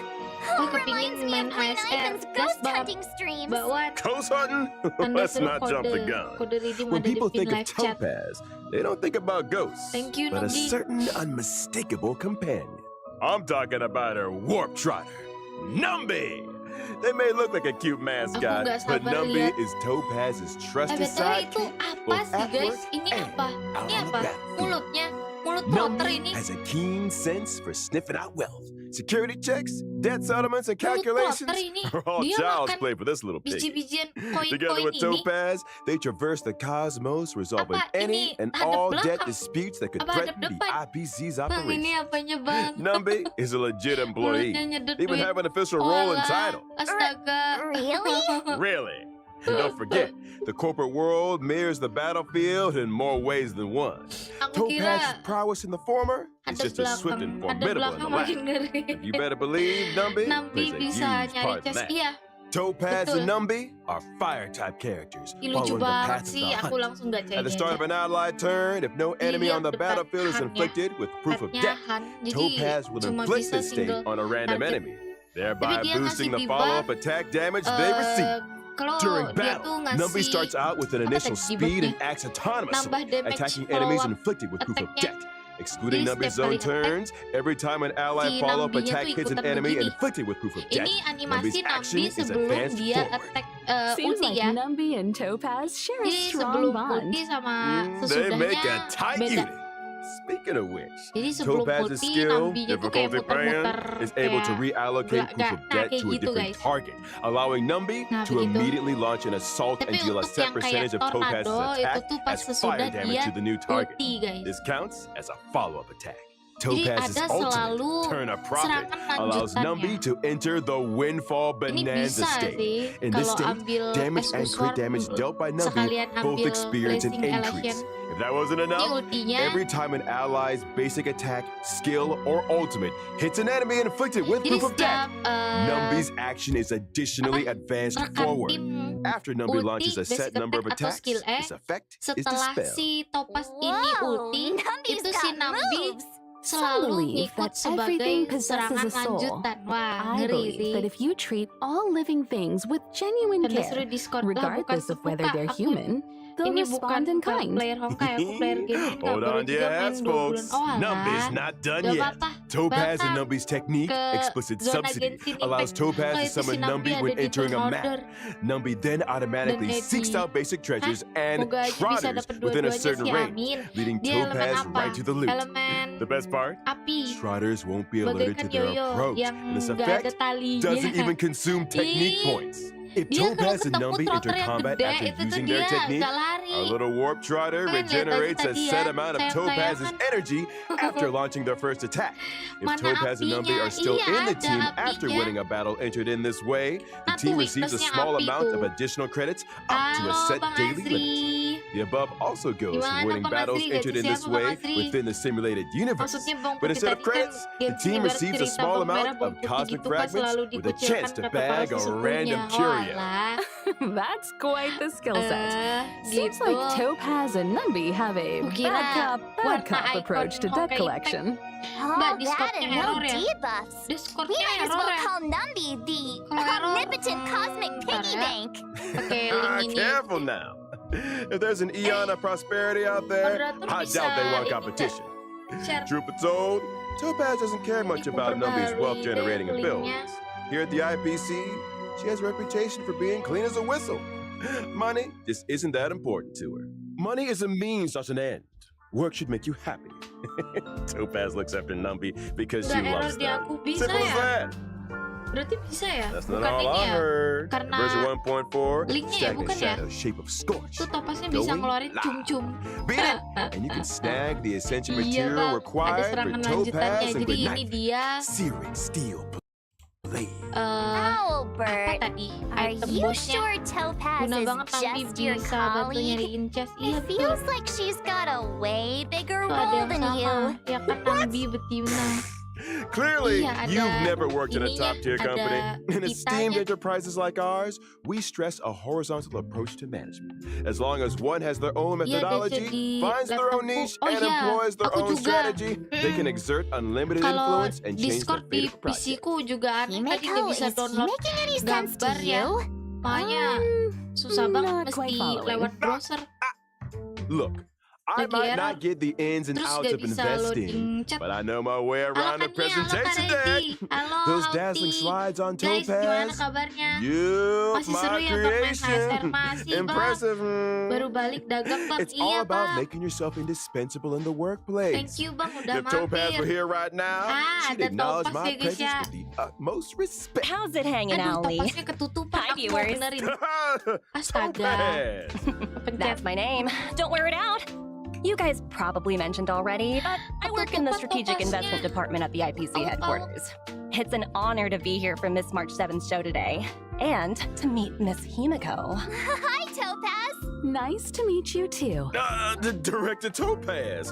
S1: Oh,
S2: Oh,
S1: kepingin
S2: reminds me
S1: main
S2: of Green
S1: ASR.
S2: Ivan's
S1: Gas
S2: ghost
S1: bang,
S2: hunting streams.
S1: bakwan.
S6: Ghost hunting?
S1: Tanda
S6: Let's
S1: seru
S6: not jump the
S1: kode.
S6: gun.
S1: Kode redeem
S6: When
S1: ada di
S6: people
S1: pin
S6: think of
S1: live chat.
S6: Topaz, they don't think about ghosts,
S1: Thank you,
S6: but a
S1: Nugi.
S6: certain unmistakable companion. I'm talking about her warp trotter, Numby. They may look like a cute mascot,
S1: nggak
S6: but
S1: sabar
S6: Numby
S1: lihat.
S6: is Topaz's trusted
S1: BTW itu
S6: sidekick,
S1: apa
S6: both
S1: sih
S6: at
S1: guys?
S6: work
S1: Ini
S6: and
S1: apa?
S6: out
S1: Ini
S6: on the
S1: apa?
S6: battlefield.
S1: Mulutnya? Mulut trotter
S6: Numby
S1: ini?
S6: has a keen sense for sniffing out wealth. Security checks, debt settlements, and
S1: Mulut
S6: calculations
S1: trotter ini?
S6: are all
S1: Dia
S6: child's
S1: makan
S6: play for this little pig.
S1: Biji-bijian
S6: Together
S1: koin-koin
S6: with
S1: ini?
S6: Topaz, they traverse the cosmos, resolving
S1: Apa
S6: any
S1: ini?
S6: and
S1: Hadap
S6: all debt
S1: belakang?
S6: disputes that could
S1: Apa hadap
S6: threaten the
S1: depan?
S6: IPC's
S1: Bang, ini
S6: operation.
S1: apanya bang?
S6: Numby is a legit employee.
S1: Mulutnya nyedot
S6: They even
S1: duit.
S6: have an official role and
S1: Walah,
S6: title.
S1: Astaga.
S2: Really?
S6: Really? And don't forget, the corporate world mirrors the battlefield in more ways than one.
S1: Aku kira
S6: Topaz's prowess in the former is
S1: ada
S6: just as swift and
S1: belakang, ada
S6: formidable in
S1: belakang
S6: the
S1: makin
S6: latter.
S1: ngeri.
S6: You better believe Numby
S1: Nambi
S6: plays a
S1: bisa
S6: huge
S1: nyari
S6: part in
S1: chest.
S6: that.
S1: Iya,
S6: Topaz
S1: Betul.
S6: and Numby are fire-type characters,
S1: ih, lucu
S6: following the
S1: banget
S6: path of
S1: sih.
S6: the
S1: Aku
S6: hunt.
S1: langsung gacha
S6: At the
S1: ini
S6: start of
S1: aja.
S6: an allied turn, if no enemy on the
S1: lihat
S6: battlefield is
S1: depan
S6: inflicted with proof of
S1: Petnya
S6: death,
S1: Han, jadi
S6: Topaz will
S1: cuma
S6: inflict
S1: bisa
S6: this state
S1: single
S6: on a random
S1: target.
S6: enemy, thereby
S1: dia
S6: boosting
S1: ngasih
S6: the
S1: debuff,
S6: follow-up attack damage they receive.
S1: Kalau
S6: During
S1: dia tuh
S6: battle,
S1: ngasih
S6: Numby starts out with an
S1: apa
S6: initial
S1: tadi
S6: speed and
S1: debuffnya?
S6: acts autonomously,
S1: Nambah damage
S6: attacking enemies
S1: follow-up
S6: inflicted with proof of
S1: attack-nya.
S6: death. Excluding
S1: Jadi
S6: Numby's
S1: setiap
S6: own
S1: kali attack,
S6: turns, every time an allied
S1: si
S6: follow-up
S1: Nambinya
S6: attack
S1: tuh
S6: hits an
S1: ikutan
S6: enemy
S1: begini.
S6: inflicted with proof of death,
S1: Ini animasi
S6: Numby's action
S1: Nambi
S6: is
S1: sebelum
S6: advanced
S1: dia
S6: forward.
S1: attack
S5: Seems
S1: ulti
S5: like
S1: ya.
S5: Numby and Topaz share a
S1: Jadi
S5: strong
S1: sebelum
S5: bond.
S1: ulti sama
S6: They make a
S1: sesudahnya
S6: tight
S1: beda.
S6: unit. Speaking of which,
S1: Jadi sebelum
S6: Topaz's
S1: ulti
S6: skill,
S1: Nambinya tuh kayak
S6: difficulty pan,
S1: muter-muter
S6: is able to
S1: kayak
S6: reallocate proof of debt
S1: kayak
S6: to a
S1: gitu,
S6: different
S1: guys.
S6: target, allowing Numby
S1: Nah,
S6: to
S1: begitu.
S6: immediately launch an assault and
S1: Tapi
S6: deal a
S1: untuk
S6: set
S1: yang kayak
S6: percentage of Topaz's
S1: tornado itu
S6: attack
S1: tuh pas
S6: as fire
S1: sesudah
S6: damage
S1: dia
S6: to the new target.
S1: ulti guys.
S6: This counts as a follow-up attack.
S1: Jadi
S6: Topaz's
S1: ada
S6: ultimate,
S1: selalu
S6: turn a profit,
S1: serangan
S6: allows Numby
S1: lanjutannya.
S6: to enter the windfall
S1: Ini
S6: bonanza
S1: bisa
S6: state.
S1: sih
S6: In this
S1: kalau
S6: state,
S1: ambil
S6: damage and
S1: Escusor,
S6: crit damage dealt by Numby
S1: sekalian
S6: both
S1: ambil
S6: experience an
S1: Blessing
S6: increase.
S1: Election.
S6: If that wasn't
S1: Ini
S6: enough,
S1: ultinya
S6: every time an ally's basic attack, skill, or ultimate hits an enemy inflicted with
S1: jadi
S6: proof of death,
S1: setiap
S6: Numby's action is additionally advanced
S1: rekan
S6: forward.
S1: tim
S6: After Numby
S1: ulti,
S6: launches a set
S1: basic
S6: number of
S1: attack atau
S6: attacks,
S1: skill
S6: its effect is
S1: setelah
S6: dispelled.
S1: si Topaz ini
S2: Whoa,
S1: ulti,
S2: Numby's
S1: itu si
S2: got
S1: Nambi
S2: moves.
S1: selalu
S5: believe
S1: ngikut
S5: that everything
S1: sebagai
S5: possesses
S1: serangan
S5: a soul.
S1: lanjutan. Wah,
S5: I
S1: ngeri
S5: believe
S1: sih.
S5: that if you treat all living things with genuine
S1: Tanda
S5: care,
S1: seru Discord lah, bukan
S5: regardless of whether
S1: kebuka.
S5: they're
S1: Aku
S5: human, they'll
S1: ini bukan
S5: respond in kind.
S1: player Honkai, aku player game.
S6: Hold on to your hats, folks.
S1: Oh,
S6: Numby's
S1: alah.
S6: not done
S1: Gak
S6: yet.
S1: apa-apa.
S6: Topaz and
S1: Bahkan
S6: Numby's technique,
S1: ke
S6: explicit
S1: zona
S6: subsidy,
S1: Genshin
S6: allows
S1: Impact.
S6: Topaz
S1: Kalau
S6: to
S1: itu si
S6: summon
S1: Nambi
S6: Numby
S1: ada
S6: when
S1: di
S6: entering a
S1: turn
S6: map.
S1: order.
S6: Numby then automatically
S1: Dan
S6: seeks
S1: Eddie.
S6: out basic treasures and
S1: Moga aja bisa
S6: trotters
S1: dapet
S6: within a
S1: dua-duanya
S6: certain
S1: sih,
S6: range,
S1: amin.
S6: leading
S1: Dia elemen
S6: Topaz
S1: apa?
S6: right to the loot.
S1: Elemen
S6: The best part?
S1: api.
S6: Trotters won't be alerted to
S1: Bagaikan
S6: their
S1: yoyo
S6: approach,
S1: yang
S6: and this
S1: nggak ada
S6: effect
S1: talinya.
S6: doesn't even consume technique
S1: Ih,
S6: points. If
S1: Dia kalau
S6: Topaz and
S1: ketemu
S6: Numby
S1: trotter
S6: enter
S1: yang
S6: combat
S1: gede,
S6: after
S1: itu tuh
S6: using
S1: dia
S6: their technique,
S1: nggak lari.
S6: our little warp trotter
S1: Kalian lihat
S6: regenerates a
S1: tadi
S6: set
S1: ya,
S6: amount of
S1: sayang-sayangan.
S6: Topaz's energy after launching their first attack. If
S1: Mana
S6: Topaz and Numby
S1: apinya?
S6: are still
S1: Iya,
S6: in the
S1: ada
S6: team after
S1: apinya.
S6: winning a battle entered in this way, the
S1: Nah,
S6: team
S1: tuh
S6: receives a
S1: weakness-nya
S6: small
S1: api
S6: amount of
S1: tuh.
S6: additional credits up to a
S1: Halo
S6: set
S1: Bang
S6: daily limit.
S1: Azri.
S6: The above also goes for
S1: Gimana,
S6: winning
S1: Bang
S6: battles
S1: Asri?
S6: entered in
S1: Gaji
S6: this
S1: siapa,
S6: way
S1: Bang Asri?
S6: within the simulated universe.
S1: Maksudnya Bang
S6: But
S1: Putih
S6: instead of
S1: tadi kan
S6: credits, the
S1: Genshin
S6: team
S1: ibarat
S6: receives a
S1: cerita
S6: small
S1: Bang Merah,
S6: amount
S1: Bang
S6: of
S1: Putih
S6: cosmic
S1: gitu pas
S6: fragments
S1: selalu
S6: with a chance to
S1: dikucilkan kata para
S6: bag a
S1: sesepuhnya.
S6: random curio.
S1: Walah.
S5: That's quite the skill set. Seems
S1: Gitu.
S5: like Topaz and Numby have a
S1: Kukira
S5: bad
S1: warna
S5: cop
S1: icon
S5: approach to debt
S1: Honkai
S5: collection.
S2: All
S1: Mbak,
S2: that
S1: Discordnya
S2: and no
S1: error ya?
S2: debuffs. We
S1: Discordnya
S2: might as
S1: error
S2: well
S1: ya?
S2: call Numby the
S1: Kalau error,
S2: omnipotent cosmic piggy
S1: ya.
S2: bank.
S1: Pakai link ini.
S6: Careful now. If there's an eon of prosperity out there,
S1: Moderator
S6: I
S1: bisa
S6: doubt they want
S1: ini
S6: competition.
S1: Share.
S6: Truth be told, Topaz doesn't care much about Numby's
S1: Diperbarui
S6: wealth-generating
S1: deh
S6: abilities. Here at the IPC, she has a reputation for being clean as a whistle. Money just isn't that important to her. Money is a means, not an end. Work should make you happy. Topaz looks after Numby because she
S1: Udah error
S6: loves
S1: di
S6: them.
S1: aku bisa
S6: Simple as
S1: ya?
S6: that.
S1: Berarti bisa ya?
S6: That's not
S1: Bukan
S6: all
S1: ini
S6: I
S1: ya?
S6: heard.
S1: Karena
S6: Version 1.4,
S1: linknya ya,
S6: stagnant
S1: bukan ya?
S6: shadow shape of scorch.
S1: Tuh topasnya bisa
S6: Going
S1: ngeluarin
S6: live.
S1: cum-cum.
S6: Beat it, and you can snag the ascension
S1: Iya
S6: material
S1: bang, ada
S6: required for
S1: serangan lanjutannya.
S6: Topaz and
S1: Jadi ini
S6: Ignite.
S1: dia
S6: Searing steel blade.
S1: apa
S2: Albert,
S1: tadi?
S2: are
S1: Item
S2: you
S1: bosnya.
S2: sure Topaz
S1: Guna
S2: is
S1: banget Nambi
S2: just your
S1: bisa bantu
S2: colleague?
S1: nyariin chest. Iya
S2: It
S1: betul.
S2: feels like she's got a way bigger
S1: Tuh ada
S2: role
S1: yang
S2: than
S1: sama.
S2: you.
S1: Ya kan Nambi betina.
S6: Clearly,
S1: Iya, ada
S6: you've never worked in a
S1: ininya,
S6: top-tier
S1: ada
S6: company. In esteemed
S1: kitanya.
S6: enterprises like ours, we stress a horizontal approach to management. As long as one has their own
S1: Iya,
S6: methodology,
S1: jadi
S6: finds their own
S1: laptopku.
S6: niche,
S1: Oh
S6: and
S1: iya,
S6: employs their
S1: aku
S6: own
S1: juga.
S6: strategy, they can exert unlimited
S1: Kalau
S6: influence and change the
S1: Discord
S6: fate
S1: di
S6: of a project.
S1: PC ku juga aneh tadi nggak
S2: Himeko,
S1: bisa
S2: is he
S1: download
S2: making any sense to
S1: gambar ya.
S2: you?
S1: Makanya susah banget
S5: not quite
S1: mesti
S5: following.
S1: lewat browser.
S6: Look, I
S1: Lagi
S6: might
S1: error,
S6: not get the ins and
S1: terus
S6: outs
S1: gak
S6: of
S1: bisa
S6: investing,
S1: loading chat.
S6: but I know my way around the
S1: Halo Kak
S6: presentation
S1: Regi.
S6: deck.
S1: Halo
S6: Those
S1: Alfi.
S6: dazzling slides on
S1: Guys, gimana
S6: Topaz.
S1: kabarnya?
S6: You,
S1: Masih
S6: my
S1: seru ya Bang main HSR?
S6: creation.
S1: Masih Bang.
S6: Impressive.
S1: Baru balik dagang Bang.
S6: It's
S1: Iya
S6: all about
S1: Bang.
S6: making yourself indispensable in the
S1: Thank
S6: workplace.
S1: you Bang udah
S6: If Topaz
S1: mampir.
S6: were here right now,
S1: Ah,
S6: she'd
S1: ada
S6: acknowledge
S1: Topaz
S6: my
S1: ya, guys,
S6: presence
S1: ya.
S6: with the utmost respect.
S7: How's it hanging,
S1: Aduh
S7: Owly?
S1: topasnya ketutupan.
S7: Hi,
S1: Aku mau
S7: viewers.
S1: benerin. Astaga.
S6: Topaz.
S1: Pencet.
S7: That's my name. Don't wear it out. You guys probably mentioned already, but I work in the Strategic Investment Department at the IPC headquarters. It's an honor to be here for Miss March 7's show today, and to meet Miss Himeko.
S2: Hi, Topaz.
S5: Nice to meet you too.
S6: The Director Topaz,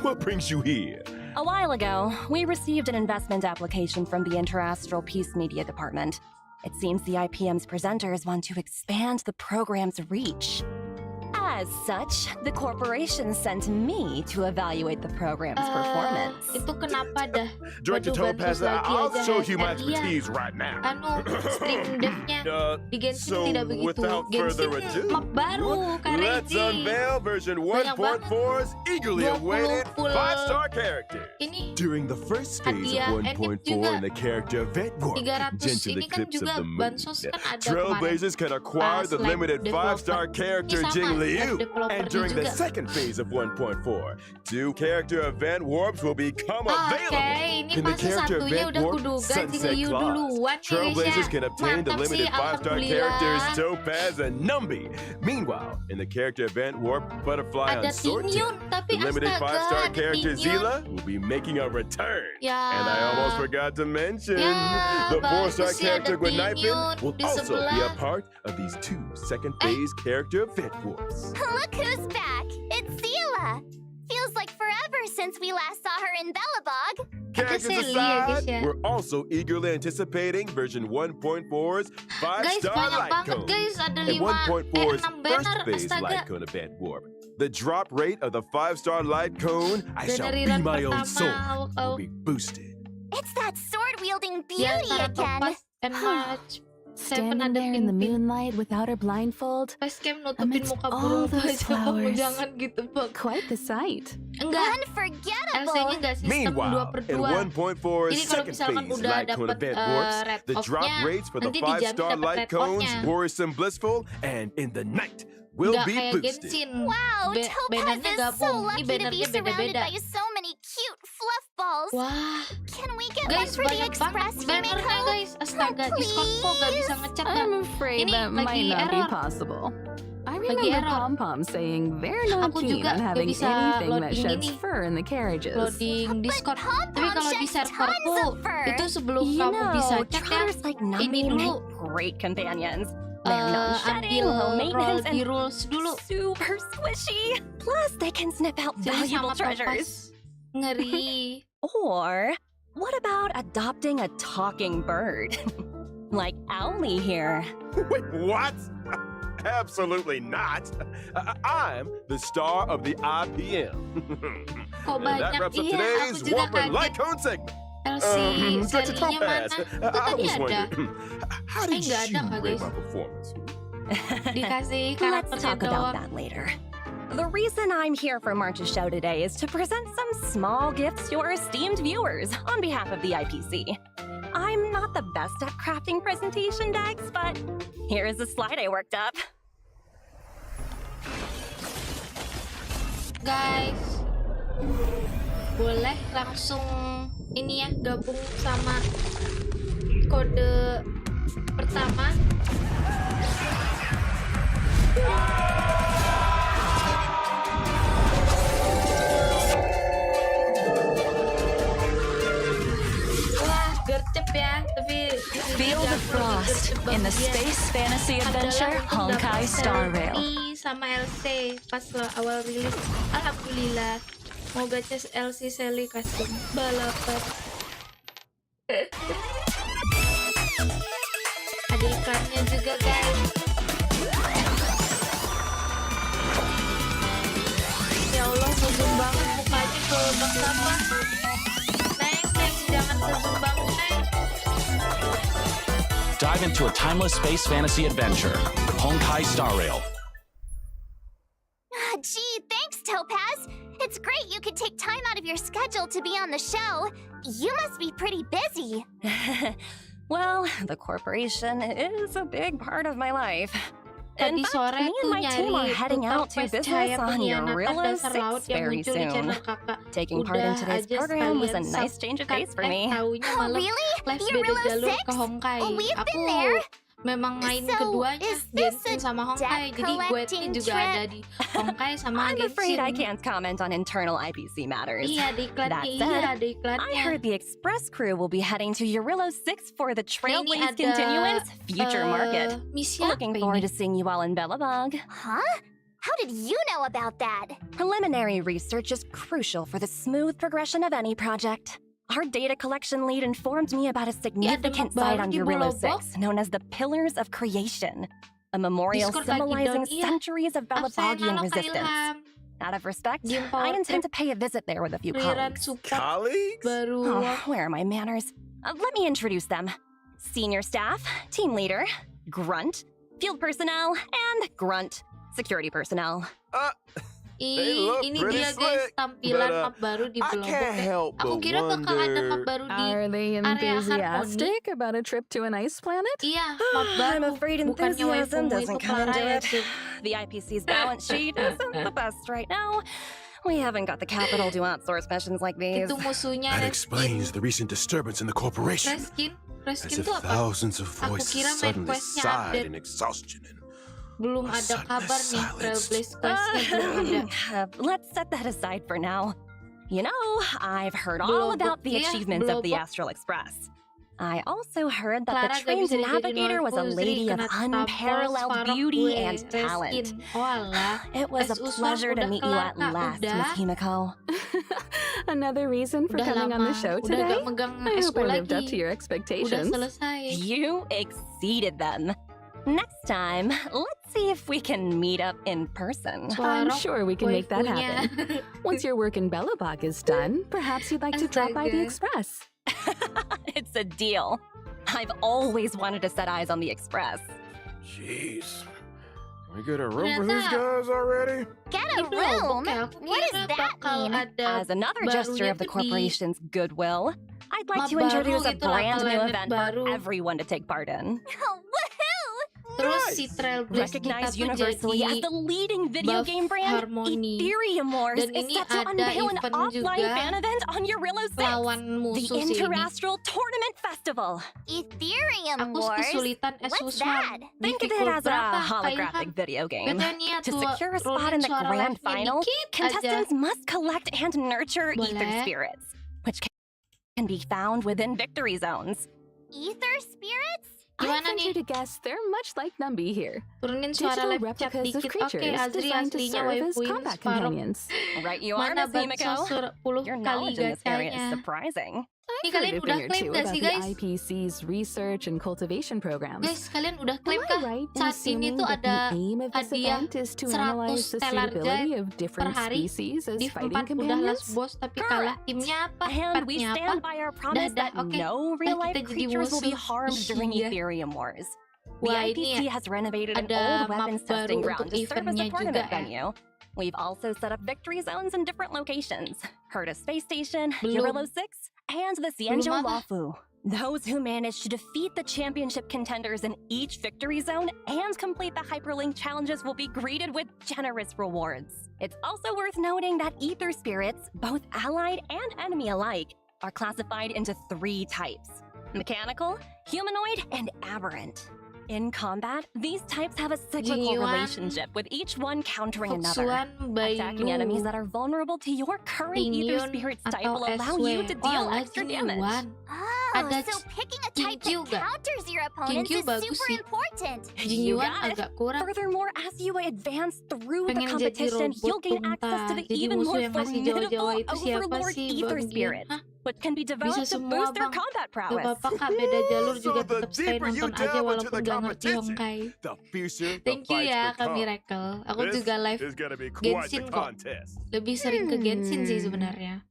S6: what brings you here?
S7: A while ago, we received an investment application from the Interastral Peace Media Department. It seems the IPM's presenters want to expand the program's reach. As such, the corporation sent me to evaluate the program's performance.
S1: Itu kenapa dah?
S6: Director
S1: Waduh,
S6: Topaz,
S1: Bansos lagi
S6: I'll
S1: aja
S6: show you my
S1: HSR. Iya.
S6: expertise right now.
S1: Anu, stream devnya di Genshin
S6: so
S1: tidak begitu.
S6: without further
S1: Genshin
S6: ado,
S1: map baru, Kak
S6: let's
S1: Regi.
S6: unveil version
S1: Banyak
S6: 1.4's eagerly
S1: 20
S6: awaited
S1: full
S6: 5-star characters.
S1: Ini
S6: During the first phase
S1: hadiah
S6: of
S1: ending
S6: 1.4
S1: juga.
S6: in the character event work,
S1: 300
S6: gentle
S1: ini kan
S6: eclipse
S1: juga
S6: of the moon.
S1: Bansos kan ada
S6: Trailblazers can acquire
S1: Pas
S6: the
S1: live
S6: limited
S1: developer.
S6: 5-star character
S1: Ini sama,
S6: Jing
S1: live
S6: Liu.
S1: developer
S6: And during the
S1: juga.
S6: second phase of 1.4, 2 character event warps will become
S1: Oke,
S6: available.
S1: ini
S6: In the
S1: fase
S6: character
S1: satunya
S6: event
S1: udah
S6: warp,
S1: kuduga Jing
S6: Sunset
S1: Liu
S6: Clause.
S1: duluan ya guys
S6: Trailblazers
S1: ya.
S6: can obtain the
S1: Mantap
S6: limited
S1: sih,
S6: 5-star
S1: alhamdulillah.
S6: characters Topaz and Numby. Meanwhile, in the character event warp, Butterfly
S1: Ada
S6: on Sword
S1: Tinyun,
S6: Tip,
S1: tapi
S6: the limited
S1: astaga,
S6: 5-star
S1: ada
S6: character
S1: Tinyun.
S6: Zila will be making a return.
S1: Ya.
S6: And I almost forgot to mention,
S1: Ya,
S6: the 4-star
S1: bagus ya, ada
S6: character Gwenipin
S1: Tinyun
S6: will
S1: di
S6: also be a
S1: sebelah.
S6: part of these 2 second phase character event warps.
S2: Look who's back. It's Zila. Feels like forever since we last saw her in Bellabog.
S6: Characters
S1: Selly ya,
S6: aside,
S1: guys, ya.
S6: we're also eagerly anticipating version 1.4's
S1: Guys,
S6: 5-star
S1: banyak
S6: light
S1: banget
S6: cone.
S1: guys, ada
S6: And
S1: 6
S6: 1.4's first
S1: banner,
S6: phase
S1: astaga.
S6: light cone event warp. The drop rate of the 5-star light cone, I shall
S1: Dari
S6: be
S1: run
S6: my own
S1: pertama,
S6: soul, will be boosted.
S2: It's that sword-wielding
S1: Di
S2: beauty
S1: antara
S2: again.
S1: Topaz and March. Seven
S5: Standing
S1: ada
S5: there in the
S1: pin-pin.
S5: moonlight without her blindfold,
S1: Facecam nutupin
S5: amidst
S1: muka
S5: all
S1: burung
S5: those
S1: aja Bang.
S5: flowers.
S1: Jangan gitu Bang.
S5: quite the sight.
S1: Enggak,
S2: Unforgettable.
S1: LC-nya enggak sistem 2
S6: Meanwhile,
S1: per
S6: in
S1: 2.
S6: 1.4's
S1: Jadi kalau
S6: second
S1: misalkan
S6: phase
S1: udah
S6: light cone
S1: dapet
S6: event warps,
S1: red
S6: the drop
S1: off-nya,
S6: rates for the
S1: nanti dijamin
S6: 5-star
S1: dapet
S6: light
S1: red
S6: cones,
S1: off-nya.
S6: worrisome blissful, and in the night will
S1: Enggak
S6: be
S1: kayak
S6: boosted.
S1: Genshin.
S2: Wow, Topaz
S1: Bannernya
S2: is so
S1: gabung. Ini
S2: lucky to be
S1: bannernya
S2: surrounded
S1: beda-beda.
S2: by so many cute fluff balls.
S1: Wah,
S2: Can we get
S1: guys
S2: one for the
S1: banyak banget
S2: Express,
S1: bannernya
S2: Himeko?
S1: guys. Astaga, Discord kok gak bisa ngechat Bang.
S5: I'm afraid
S1: Ini
S5: that
S1: lagi
S5: might not be
S1: error.
S5: possible. I
S1: Lagi
S5: remember
S1: error.
S5: Pom Pom saying they're not
S1: Aku
S5: keen
S1: juga
S5: on
S1: nggak
S5: having
S1: bisa
S5: anything that
S1: loading
S5: sheds
S1: ini.
S5: fur in the carriages.
S1: Loading Discord.
S2: Pom-Pom
S1: Tapi kalau di
S2: sheds
S1: serverku
S2: tons of fur.
S1: itu sebelum
S7: You
S1: kamu bisa
S7: know,
S1: chat ya.
S7: trotters like
S1: Ini
S7: Numby
S1: dulu.
S7: make great companions. They're non-shedding,
S1: ambil
S7: low
S1: roll
S7: maintenance,
S1: di
S7: and
S1: rules dulu.
S7: super squishy. Plus, they can snip out
S1: Jadi
S7: valuable
S1: sangat
S7: treasures.
S1: lepas. Ngeri.
S7: Or, what about adopting a talking bird? Like Owlie here.
S6: Wait, what? Absolutely not. I'm the star of the IPM.
S1: Kok
S6: And that
S1: banyak,
S6: wraps up
S1: iya,
S6: today's
S1: aku juga
S6: Whopper
S1: kaget.
S6: Light Cone segment.
S1: LC
S6: Dr.
S1: serinya mana?
S6: Topaz,
S1: Itu
S6: I
S1: tadi
S6: was
S1: ada.
S6: wondering, how did
S1: nggak ada,
S6: you
S1: Kak,
S6: rate
S1: guys.
S6: my performance?
S1: Dikasih
S7: Let's
S1: karakternya
S7: talk about
S1: doang.
S7: that later. The reason I'm here for March's show today is to present some small gifts to our esteemed viewers on behalf of the IPC. I'm not the best at crafting presentation decks, but here's a slide I worked up.
S1: Guys, boleh langsung ini ya gabung sama kode pertama. Wah, gercep ya, tapi
S4: Feel the frost in the space fantasy adventure Honkai Star Rail.
S1: Sama LC pas awal rilis. Alhamdulillah. Mau gacha LC Sally custom balapan. Ada iklannya juga, guys. Ya Allah, zoom banget mukanya ke bang sampah. Neng, jangan zoom banget, Neng.
S8: Dive into a timeless space fantasy adventure, Honkai Star Rail.
S2: Gee, thanks, Topaz. It's great you could take time out of your schedule to be on the show. You must be pretty busy.
S7: Well, the corporation is a big part of my life.
S1: Tadi
S7: In fact,
S1: sore
S7: me
S1: tuh
S7: and my team are
S1: nyari
S7: heading out to
S1: Topaz
S7: business
S1: Cahaya
S7: on
S1: Pengkhianatan
S7: Eurilla
S1: Dasar Laut
S7: 6
S1: yang
S7: very
S1: muncul di
S7: soon.
S1: channel kakak.
S7: Taking part in
S1: Udah
S7: today's
S1: aja
S7: program was a
S1: sekalian
S7: nice change of pace for me.
S1: Taunya
S2: Oh,
S1: malam
S2: really?
S1: live beda
S2: Eurilla
S1: jalur
S2: 6?
S1: ke Honkai.
S2: Oh, we've
S1: Aku
S2: been there.
S1: memang main
S2: So,
S1: keduanya,
S2: is this
S1: Genshin
S2: a
S1: sama Honkai.
S2: debt
S1: Jadi gue
S2: collecting
S1: juga
S2: trip?
S1: ada di Honkai sama
S7: I'm afraid I
S1: Genshin.
S7: can't comment on internal IPC matters.
S1: Iya, ada iklannya.
S7: That
S1: Iya,
S7: said,
S1: ada iklannya.
S7: I heard the Express crew will be heading to Eurilla 6 for the Trailblaze
S1: ada,
S7: Continuance Future Market.
S1: Misi apa
S7: Looking
S1: ini?
S7: forward to seeing you all in Bellabog.
S2: Huh? How did you know about that?
S7: Preliminary research is crucial for the smooth progression of any project. Our data collection lead informed me about a significant
S1: baru
S7: site on
S1: di
S7: Eurilla
S1: Bulobok.
S7: 6 known as the Pillars of Creation, a memorial
S1: Discord lagi
S7: symbolizing
S1: down, iya.
S7: centuries of Bellabogian
S1: Absen, halo, Kak
S7: resistance.
S1: Ilham.
S7: Out of respect,
S1: Game
S7: I
S1: Power
S7: intend
S1: Trip.
S7: to pay a visit there with a few
S1: Clearan
S7: colleagues.
S1: support
S6: Colleagues?
S1: baru.
S7: Oh, where are my manners? Let me introduce them. Senior staff, team leader, grunt, field personnel, and grunt, security personnel.
S6: They look
S1: Ini
S6: pretty
S1: dia guys
S6: slick,
S1: tampilan
S6: but,
S1: map baru di
S6: I
S1: Bulobok.
S6: can't help
S1: Aku
S6: but
S1: kira bakal ada map
S6: wonder.
S1: baru di
S5: Are they
S1: area harmoni.
S5: enthusiastic about a trip to an ice planet?
S1: Iya, map baru.
S7: I'm afraid
S1: Bukannya
S7: enthusiasm
S1: waifu
S7: doesn't
S1: itu
S7: come into
S1: Clara ya,
S7: it.
S1: Jum.
S7: The IPC's balance sheet isn't the best right now. We haven't got the capital to outsource missions like these.
S1: Itu musuhnya
S6: That
S1: Reskin.
S6: explains the recent disturbance in the corporation.
S1: Reskin
S6: As
S1: Reskin
S6: if
S1: tuh apa?
S6: thousands of
S1: Aku
S6: voices
S1: kira main
S6: suddenly
S1: questnya
S6: sighed
S1: update.
S6: in exhaustion and
S1: Belum
S6: was
S1: ada
S6: suddenly
S1: kabar nih,
S6: silenced.
S1: Trailblaze questnya belum ada.
S7: Let's set that aside for now. You know, I've heard all
S1: Bulobok,
S7: about the
S1: iya,
S7: achievements of the
S1: Bulobok.
S7: Astral Express. I also heard that
S1: Clara
S7: the
S1: gak
S7: train's
S1: bisa dijadiin
S7: navigator was a
S1: waifu,
S7: lady
S1: Zri,
S7: of
S1: kena tampol
S7: unparalleled
S1: separuh
S7: beauty
S1: gue,
S7: and
S1: Reskin.
S7: talent.
S1: Oh alah.
S7: It was a
S1: Usman
S7: pleasure to
S1: udah
S7: meet you
S1: kelar,
S7: at
S1: Kak,
S7: last,
S1: udah.
S7: Miss Himiko.
S5: Another reason for
S1: Udah
S5: coming on
S1: lama,
S5: the show
S1: udah
S5: today?
S1: gak megang
S5: I hope
S1: SU
S5: I lived up
S1: lagi.
S5: to your
S1: Udah
S5: expectations.
S1: selesai.
S7: You exceeded them. Next time, let's see if we can meet up in person.
S5: I'm
S1: Suara
S5: sure we can make that
S1: waifunya.
S5: happen. Once your work in Bellabog is done, perhaps you'd like to drop by the
S1: Astaga.
S5: Express.
S7: It's a deal. I've always wanted to set eyes on the Express.
S6: Jeez. Can we get a room for these
S1: Ternyata-
S6: guys already?
S2: Get
S1: Di
S2: a room?
S1: Bulobok ya, aku
S2: What does
S1: kira
S2: that
S1: bakal
S2: mean?
S1: ada
S7: As another gesture
S1: barunya
S7: of the
S1: tuh di
S7: corporation's goodwill, I'd like
S1: map
S7: to introduce
S1: baru
S7: a
S1: gitu lah,
S7: brand new
S1: planet
S7: event
S1: baru.
S7: for everyone to take part in.
S2: Oh, woohoo!
S1: Terus si Trailblaze kita
S7: Recognized
S1: tuh
S7: universally as
S1: jadi
S7: the leading video
S1: buff
S7: game brand,
S1: harmoni.
S7: Ethereum Wars
S1: Dan
S7: is
S1: ini
S7: set to
S1: ada
S7: unveil an
S1: event
S7: offline
S1: juga
S7: fan event on Eurilla 6,
S1: lawan
S7: the
S1: musuh si ini.
S7: Interastral Tournament Festival.
S2: Ethereum
S1: Aku
S2: Wars?
S1: kesulitan
S2: What's
S1: Usman.
S2: that?
S7: Think of it
S1: Difficult
S7: as
S1: berapa,
S7: a
S1: Kak
S7: holographic
S1: Ilham?
S7: video game.
S1: Katanya
S7: To
S1: tua-
S7: secure a spot
S1: turunin
S7: in the
S1: suara
S7: grand
S1: live-nya
S7: final,
S1: dikit aja.
S7: contestants must collect and nurture ether
S1: Boleh.
S7: spirits, which can be found within victory zones.
S2: Ether spirits?
S1: Gimana
S5: venture
S1: nih?
S5: to guess they're much like Numby here.
S1: Turunin suara
S5: Digital
S1: live chat
S5: replicas of
S1: dikit. Oke,
S5: creatures
S1: Azri
S5: designed to
S1: aslinya
S5: serve as
S1: waifuin
S5: combat
S1: separuh.
S5: companions.
S7: Right you are,
S1: Mana
S7: Miss Himiko.
S1: bansos 10
S7: Your
S1: kali
S7: knowledge in this area is
S1: gacanya.
S7: surprising.
S1: Nih
S5: I've heard
S1: kalian
S5: a
S1: udah
S5: thing or
S1: klaim
S5: two
S1: gak
S5: about
S1: sih
S5: the
S1: guys?
S5: IPC's research and cultivation programs.
S1: Guys, kalian udah klaim
S5: Am I
S1: kah?
S5: right in
S1: Saat ini
S5: assuming
S1: tuh
S5: that
S1: ada
S5: the aim of this
S1: hadiah
S5: event is to
S1: 100
S5: analyze the
S1: stellar
S5: suitability
S1: jade
S5: of different
S1: per hari.
S5: species as
S1: Di
S5: fighting
S1: 4 udah last
S5: companions?
S1: boss tapi kalah.
S7: Correct.
S1: Timnya apa?
S7: And we
S1: Petnya apa?
S7: stand by our promise
S1: Dah,
S7: that
S1: oke.
S7: no real-life
S1: Kita jadi
S7: creatures will be
S1: musuh.
S7: harmed during
S1: Iya.
S7: Ethereum Wars. The
S1: Wah, ini
S7: IPC has renovated an
S1: ada
S7: old weapons
S1: map baru
S7: testing
S1: untuk
S7: ground to serve as
S1: eventnya
S7: a
S1: juga
S7: tournament
S1: ya.
S7: venue. We've also set up victory zones in different locations. Herta Space Station,
S1: Belum.
S7: Eurilo 6, and the Xianzhou
S1: Belum apa?
S7: Wafu. Those who manage to defeat the championship contenders in each victory zone and complete the hyperlink challenges will be greeted with generous rewards. It's also worth noting that ether spirits, both allied and enemy alike, are classified into 3 types: mechanical, humanoid, and aberrant. In combat, these types have a cyclical
S1: Jinyuan,
S7: relationship, with each one countering another.
S1: Fuksuan,
S7: Attacking enemies
S1: Bailu,
S7: that are vulnerable to your current ether
S1: Tingyun,
S7: spirit's type
S1: atau
S7: will allow you
S1: SW.
S7: to deal
S1: Wah,
S7: extra damage.
S1: Jinyuan.
S2: Oh,
S1: Ada
S2: so picking a type
S1: Kinkyu
S2: that
S1: nggak?
S2: counters your opponents
S1: Kinkyu
S2: is
S1: bagus
S2: super
S1: sih.
S2: important.
S1: Jinyuan
S7: got it.
S1: agak kurang.
S7: Furthermore, as you advance through the
S1: Pengen jadi
S7: competition,
S1: robot
S7: you'll gain access to
S1: Punta.
S7: the
S1: Jadi
S7: even
S1: musuh
S7: more
S1: yang masih Jawa-Jawa
S7: formidable
S1: itu siapa
S7: Overlord
S1: sih
S7: ether
S1: Bang Gian?
S7: spirits,
S1: Hah?
S7: which can be
S1: Bisa
S7: developed to
S1: semua
S7: boost their
S1: bang.
S7: combat
S1: Gak
S7: prowess.
S1: apa-apa kak, beda jalur
S3: So
S1: juga
S3: the
S1: tetap stay
S3: deeper you
S1: nonton aja
S3: delve into
S1: walaupun
S3: the
S1: gak ngerti
S3: competition,
S1: Honkai.
S3: the fiercer the
S1: Thank you
S3: fights
S1: ya Kak
S3: become.
S1: Miracle. Aku
S3: This
S1: juga live
S3: is gonna be quite
S1: Genshin
S3: the
S1: kok.
S3: contest.
S1: Lebih sering ke Genshin sih sebenarnya.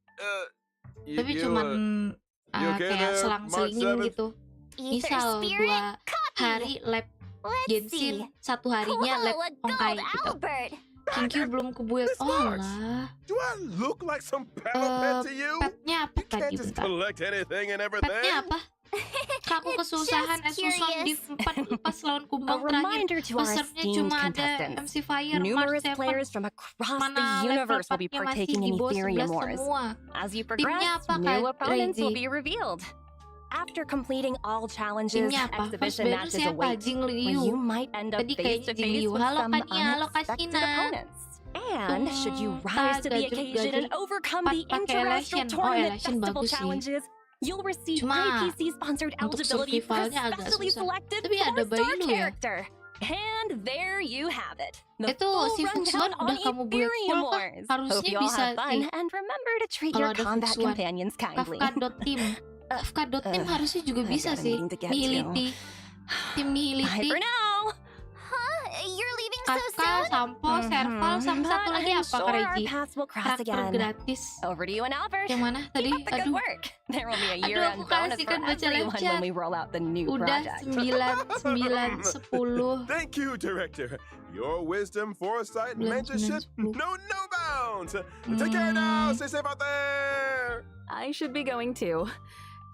S1: Tapi cuman
S3: okay
S1: kayak
S3: there,
S1: selang-selingin
S3: March 7th?
S1: gitu.
S2: Ether
S1: Misal
S2: spirit,
S1: 2
S2: copy.
S1: hari lab
S2: Let's
S1: Genshin,
S2: see.
S1: 1 harinya lab
S2: Whoa, a
S1: Honkai
S2: gold
S1: gitu.
S2: Albert.
S1: Kinkyu belum kebuild.
S3: Miss
S1: Oh
S3: March.
S1: lah.
S3: Do I look like some battle pet to you?
S1: Petnya apa
S3: You can't
S1: tadi
S3: just
S1: bentar?
S3: collect anything and everything.
S1: Petnya apa? Kak, aku kesusahan
S2: Just
S1: Esuson di
S2: curious.
S1: 4 pas lawan
S7: A
S1: kumbang terakhir.
S7: reminder to our
S1: Pesernya
S7: esteemed
S1: cuma ada
S7: contestants.
S1: MC Fire, Mars
S7: Numerous
S1: 7,
S7: players from across
S1: mana
S7: the
S1: level
S7: universe will be
S1: 4-nya masih
S7: partaking
S1: di
S7: in
S1: bawah
S7: Ethereum
S1: 11
S7: Wars.
S1: semua.
S7: As you
S1: Timnya
S7: progress,
S1: apa,
S7: new
S1: Kak
S7: opponents will
S1: Crazy?
S7: be revealed. After completing all challenges,
S1: Timnya apa? First
S7: exhibition
S1: battle
S7: matches
S1: siapa?
S7: await,
S1: Jing
S7: where you
S1: Liu.
S7: might end up
S1: Tadi
S7: face
S1: kayaknya
S7: to
S1: Jing
S7: face
S1: Liu.
S7: with
S1: Halo
S7: some
S1: Kania, halo
S7: unexpected
S1: Kasina.
S7: opponents. And should you rise to the
S1: Gajul,
S7: occasion and overcome the
S1: Pakai
S7: Interastral
S1: Elation. Oh,
S7: Tournament
S1: Elation
S7: Festival
S1: bagus sih.
S7: challenges, you'll receive
S1: Cuma
S7: IPC-sponsored
S1: untuk
S7: eligibility for a
S1: survivalnya agak
S7: specially
S1: susah.
S7: selected
S1: Tapi ada
S7: 4-star
S1: Bailu ya?
S7: character. And there you have it. The
S1: Itu
S7: full
S1: si Fuksuan
S7: rundown
S1: udah
S7: on
S1: kamu build
S7: Ethereum
S1: full kah?
S7: Wars. Hope
S1: Harusnya
S7: you all
S1: bisa
S7: have fun
S1: sih.
S7: and remember to treat
S1: Kalau
S7: your
S1: ada
S7: combat
S1: Fuksuan.
S7: companions kindly.
S1: Kafka.team. Kafka.team harusnya juga
S7: I've
S1: bisa
S7: got a
S1: sih.
S7: meeting to get to.
S1: Nihility. Tim
S7: Bye
S1: Nihility.
S7: for now.
S2: Huh? You're leaving so
S1: Kafka,
S2: soon?
S1: Sampo, Serval, sama
S7: But
S1: satu lagi
S7: I'm
S1: apa
S7: sure
S1: Kak
S7: our
S1: Regi?
S7: paths will cross
S1: Karakter
S7: again.
S1: gratis.
S7: Over to you and Albert.
S1: Yang mana tadi?
S7: Keep up the good
S1: Aduh,
S7: work. There will be a
S1: Aduh,
S7: year-end
S1: aku
S7: bonus
S1: kasih
S7: for
S1: kan baca
S7: everyone
S1: live chat.
S7: when we roll out the new
S1: Udah
S7: project.
S1: 9, 10.
S6: Thank you, Director. Your wisdom, foresight, and
S1: 9,
S6: mentorship
S1: 10.
S6: know no bounds. Take care now. Stay safe out there.
S5: I should be going too.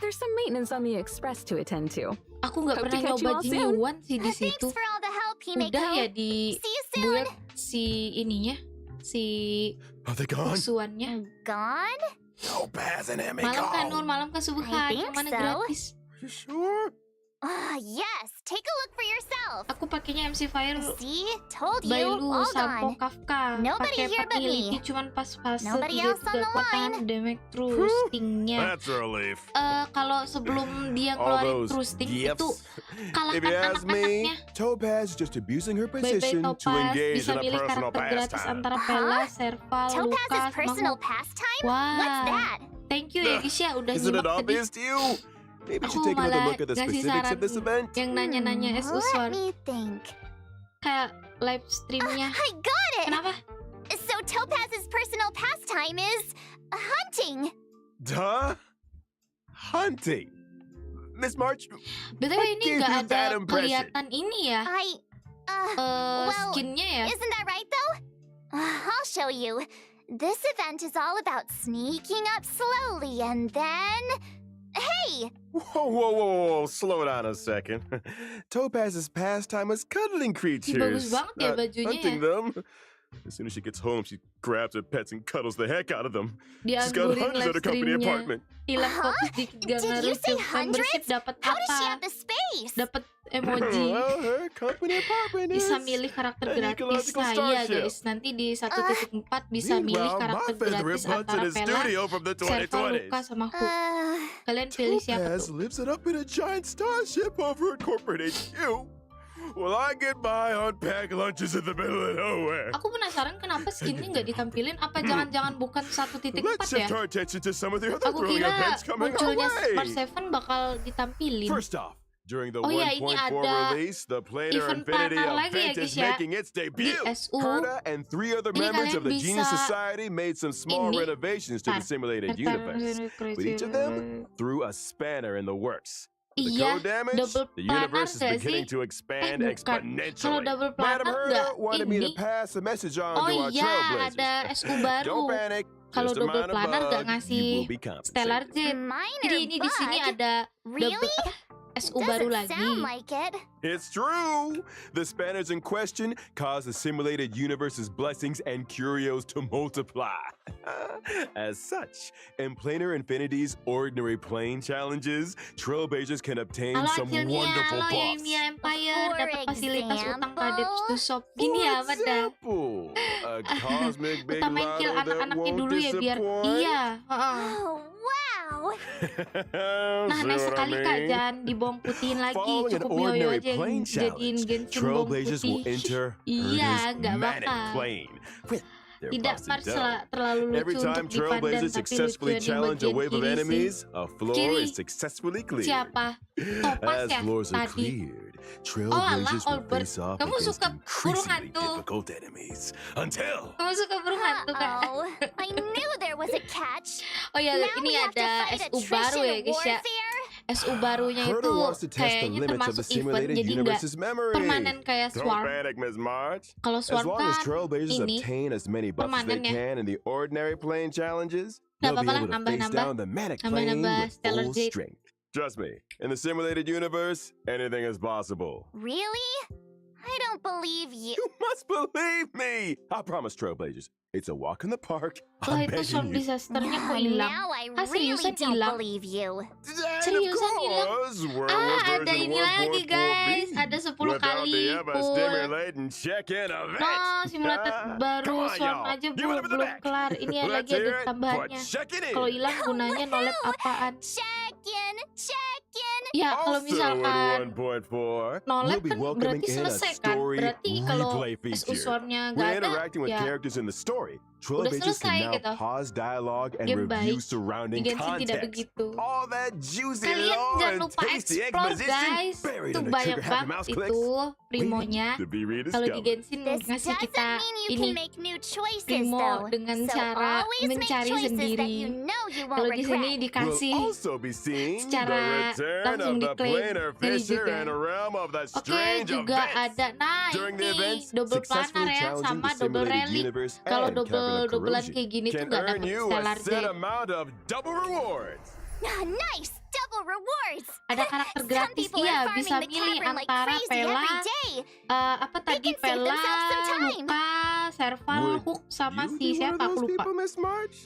S5: There's some maintenance on the express to attend to.
S1: Aku nggak
S5: Hope to
S1: pernah
S5: catch you
S1: nyoba
S5: all soon.
S1: Jinyuan sih di
S2: Thanks
S1: situ.
S2: for all the help, Himeko.
S1: Udah ya di
S2: See you soon.
S1: buat si ininya, si
S6: Are they gone?
S1: Fuksuannya.
S2: Gone?
S3: No Baz and Emmy
S1: Malam kan Nur,
S3: gone.
S1: malam kan subuh
S2: I
S1: yang
S2: think
S1: mana
S2: so.
S1: gratis.
S6: You sure?
S2: Yes. Take a look for yourself.
S1: Aku pakainya MC Fire,
S2: See? Told you.
S1: Bailu,
S2: All
S1: Sampo,
S2: gone.
S1: Kafka.
S2: Nobody
S1: Pakai
S2: here but
S1: Nihility
S2: me.
S1: cuman pas fase
S2: Nobody
S1: 3
S2: else on the
S1: kekuatan
S2: line.
S1: damage terus stingnya.
S3: That's a relief.
S1: Kalau sebelum dia
S6: All
S1: ngeluarin
S6: those
S1: terus sting itu
S6: gifts. If
S1: kalahkan
S6: you ask me,
S1: anak-anaknya.
S6: Topaz is just abusing her
S1: Bye-bye
S6: position to
S1: Topaz,
S6: engage
S1: bisa
S6: in a
S1: milih
S6: personal
S1: karakter gratis
S6: pastime.
S1: antara Bella, Serval,
S2: Topaz's
S1: Lucas,
S2: personal
S1: Mahou.
S2: pastime?
S1: Wah,
S2: What's that?
S1: thank you ya Gisya udah
S6: Isn't it
S1: nyimak tadi.
S6: obvious to you? Maybe you should
S1: Aku
S6: take another
S1: malah
S6: look at the
S1: ngasih
S6: specifics
S1: saran
S6: of this event.
S1: yang nanya-nanya
S2: Let
S1: Esuswan
S2: me think.
S1: kayak live streamnya.
S2: I got it!
S1: Kenapa?
S2: So Topaz's personal pastime is hunting.
S6: Duh? Hunting? Miss March,
S1: BTW
S6: What
S1: ini
S6: gave
S1: nggak
S6: you
S1: ada
S6: that impression?
S1: kelihatan ini ya,
S2: Well,
S1: skinnya ya.
S2: isn't that right though? I'll show you. This event is all about sneaking up slowly and then... Hey!
S6: whoa, slow down a second. Topaz's pastime is cuddling creatures,
S1: banget ya
S6: not
S1: bajunya
S6: hunting
S1: ya.
S6: them. As soon as she gets home, she grabs her pets and cuddles the heck out of them. She's got
S1: Dianggurin
S6: hundreds
S1: live
S6: at her company
S1: streamnya.
S6: apartment.
S1: Hilang fokus dikit gak
S2: Did you
S1: ngaruh.
S2: say
S1: Membership
S2: hundreds?
S1: dapat
S2: How does she
S1: apa?
S2: have the space?
S1: Dapat emoji.
S6: Well, her company apartment is
S1: Bisa milih karakter
S6: an
S1: gratis.
S6: ecological
S1: Nah iya
S6: starship.
S1: guys, nanti di 1.4 bisa milih
S6: Meanwhile,
S1: karakter
S6: Maaf has
S1: gratis
S6: ripped butts in
S1: antara
S6: his
S1: Pella,
S6: studio from the
S1: Serval,
S6: 2020s.
S1: Luka, sama Hook. Kalian pilih siapa
S6: Topaz
S1: tuh?
S6: lives it up in a giant starship over at corporate HQ. Well, I get by on packed lunches in the middle of nowhere.
S1: Aku penasaran kenapa skinnya nggak ditampilin. Apa jangan-jangan bukan 1.4
S6: Let's
S1: ya?
S6: shift our attention to some of the other
S1: Aku
S6: thrilling
S1: kira
S6: events coming our
S1: munculnya Smart
S6: way.
S1: 7 bakal ditampilin.
S6: First off, during the
S1: Oh ya, ini
S6: 1.4
S1: ada
S6: release, the Planar
S1: event
S6: Infinity
S1: planner lagi ya,
S6: event is
S1: guys ya.
S6: making its debut.
S1: Di SU.
S6: Herta and 3 other
S1: Ini
S6: members
S1: kalian
S6: of the Genius
S1: bisa
S6: Society made some small
S1: ini.
S6: renovations to the simulated universe. But each of them threw a spanner in the works. The
S1: Iya,
S6: code damage,
S1: double
S6: the
S1: planner
S6: universe is
S1: nggak
S6: beginning
S1: sih?
S6: to expand
S1: Bukan. Kalau
S6: exponentially.
S1: double
S6: Madam
S1: planner
S6: Herta
S1: nggak
S6: wanted me to
S1: ini.
S6: pass a message on
S1: Oh
S6: to our
S1: iya,
S6: trailblazers.
S1: ada SU baru.
S6: Don't panic.
S1: Kalau
S6: Just a
S1: double
S6: minor
S1: planner nggak
S6: bug,
S1: ngasih
S6: you will be compensated.
S1: Stellar Jet.
S2: Minor
S1: Jadi ini di sini
S2: bug?
S1: ada
S2: Really?
S1: double SU baru
S2: Doesn't
S1: lagi.
S2: sound like it.
S6: It's true. The spanners in question cause the simulated universe's blessings and curios to multiply. As such, in Planar Infinity's ordinary plane challenges, trailblazers can obtain
S1: Halo
S6: some
S1: Acilnia,
S6: wonderful
S1: halo
S6: buffs.
S1: Yemia Empire,
S2: For
S1: dapat fasilitas utang
S2: example?
S1: AdeptuShop. Gini
S6: For
S1: ya, amat dah.
S6: example, a cosmic big
S1: Utamain kill
S6: lotto that
S1: anak-anaknya
S6: won't
S1: dulu ya biar
S6: disappoint.
S1: iya. heeh.
S2: Oh, wow.
S1: Nah,
S6: See
S1: nah
S6: what I
S1: sekali Kak,
S6: mean?
S1: jangan dibawang putihin lagi.
S6: Following an
S1: Cukup Yoyo
S6: ordinary
S1: aja yang
S6: plane
S1: jadiin
S6: challenge,
S1: Genshin bawang
S6: trailblazers will
S1: putih.
S6: enter
S1: Iya,
S6: Herta's
S1: nggak
S6: manic
S1: bakal.
S6: plane with their
S1: Tidak
S6: busted
S1: Mars
S6: dough.
S1: terlalu
S6: Every
S1: lucu
S6: time
S1: untuk dipandang,
S6: trailblazers
S1: tapi
S6: successfully
S1: lucuan yang
S6: challenge a
S1: bagian
S6: wave of
S1: kiri sih.
S6: enemies, a floor
S1: Kiri.
S6: is successfully cleared.
S1: Siapa? Topas
S6: As
S1: ya
S6: floors are
S1: tadi.
S6: cleared,
S1: alah,
S6: trailblazers will
S1: Albert.
S6: face off
S1: Kamu
S6: against
S1: suka burung
S6: increasingly
S1: hantu.
S6: difficult enemies until
S1: Kamu suka burung hantu Kak?
S2: Oh, I knew there was a catch.
S1: Oh ya,
S2: Now
S1: ini
S2: we have to
S1: ada
S2: fight
S1: SU baru ya
S2: attrition
S1: guys ya.
S2: warfare.
S1: SU barunya itu
S6: Herta wants to test the
S1: kayaknya
S6: limits of
S1: termasuk
S6: the
S1: event,
S6: simulated
S1: jadi nggak
S6: universe's memory.
S1: permanen kayak
S6: Don't
S1: Swarm.
S6: panic, Ms. March.
S1: Kalau
S6: As
S1: Swarm
S6: long as
S1: kan
S6: trailblazers
S1: ini
S6: obtain as many buffs as they
S1: permanen ya.
S6: can in the ordinary plane challenges,
S1: Nggak
S6: they'll be
S1: apa-apa lah,
S6: able to face
S1: nambah-nambah.
S6: down the manic plane
S1: Nambah-nambah
S6: with
S1: Stellar
S6: full
S1: Jade.
S6: strength. Trust me, in the simulated universe, anything is possible.
S2: Really? I don't believe you.
S6: You must believe me! I promise, trailblazers, it's a walk in the park.
S1: Lah
S6: I'm
S1: itu Swarm
S6: begging you.
S1: disasternya kok hilang.
S2: Now I
S1: Ah,
S2: really
S1: seriusan
S2: don't
S1: hilang?
S2: believe you.
S6: And of
S1: Seriusan hilang?
S6: course, we're
S1: Ah, ada
S6: version
S1: ini lagi
S6: 1.4B.
S1: guys. Ada 10
S6: Without
S1: kali
S6: the ever
S1: full.
S6: stimulating check-in event.
S1: No, simulator baru
S6: Come on,
S1: Swarm
S6: y'all.
S1: aja
S6: Give it up in the
S1: belum
S6: back.
S1: kelar. Ini
S6: Let's
S1: lagi
S6: hear
S1: ada
S6: it for
S1: tambahannya.
S6: checking in.
S1: Kalau hilang gunanya nolep apaan?
S2: Check in, check in.
S1: Ya kalau
S6: Also
S1: misalkan
S6: at 1.4,
S1: nolep
S6: we'll be
S1: kan
S6: welcoming
S1: berarti
S6: in a
S1: selesai kan?
S6: story
S1: Berarti kalau
S6: replay
S1: SU
S6: feature.
S1: Swarmnya nggak
S6: When
S1: ada,
S6: interacting with
S1: ya
S6: characters in the story, trailblazers
S1: selesai
S6: can now
S1: gitu.
S6: pause dialogue and
S1: Game
S6: review
S1: baik. Di
S6: surrounding
S1: Genshin tidak
S6: context.
S1: begitu.
S6: All that juicy
S1: Kalian
S6: lore
S1: jangan
S6: and
S1: lupa
S6: tasty
S1: explore
S6: exposition
S1: guys.
S6: buried
S1: Itu
S6: under
S1: banyak
S6: trigger-happy
S1: banget
S6: mouse
S1: itu
S6: clicks.
S1: primonya.
S6: To be
S1: Kalau di
S6: rediscovered.
S1: Genshin
S2: This
S1: ngasih
S2: doesn't
S1: kita
S2: mean you
S1: ini
S2: can make new choices
S1: primo
S2: though.
S1: dengan
S2: So
S1: cara
S2: always make
S1: mencari
S2: choices that
S1: sendiri.
S2: you know you
S1: Kalau
S2: won't
S1: di sini
S2: regret.
S1: dikasih
S6: We'll also be seeing the
S1: secara
S6: return
S1: langsung
S6: of the
S1: diklaim.
S6: planar
S1: Ngeri
S6: fissure
S1: juga.
S6: and a realm of the
S1: Oke,
S6: strange
S1: juga
S6: events.
S1: ada. Nah,
S6: During the
S1: ini
S6: events,
S1: double
S6: successfully
S1: planar ya
S6: challenging
S1: sama
S6: the
S1: double
S6: simulated
S1: relic.
S6: universe
S1: Kalau
S6: and carving a
S1: dobelan
S6: corrosion
S1: kayak gini tuh
S6: can
S1: nggak
S6: earn
S1: dapet
S6: you
S1: stellar
S6: a set
S1: Jade.
S6: amount of double rewards.
S2: Nice, double rewards.
S1: Ada karakter
S2: Some
S1: gratis,
S2: people
S1: iya
S2: are
S1: bisa
S2: farming the
S1: milih
S2: cavern like
S1: antara
S2: crazy
S1: Pela,
S2: every day.
S1: apa tadi
S2: can save
S1: Pela,
S2: themselves some time.
S1: Luka, Serval,
S6: Would
S1: Hook sama
S6: you
S1: si
S6: be one
S1: siapa
S6: of
S1: aku
S6: those
S1: lupa.
S6: people, Miss March?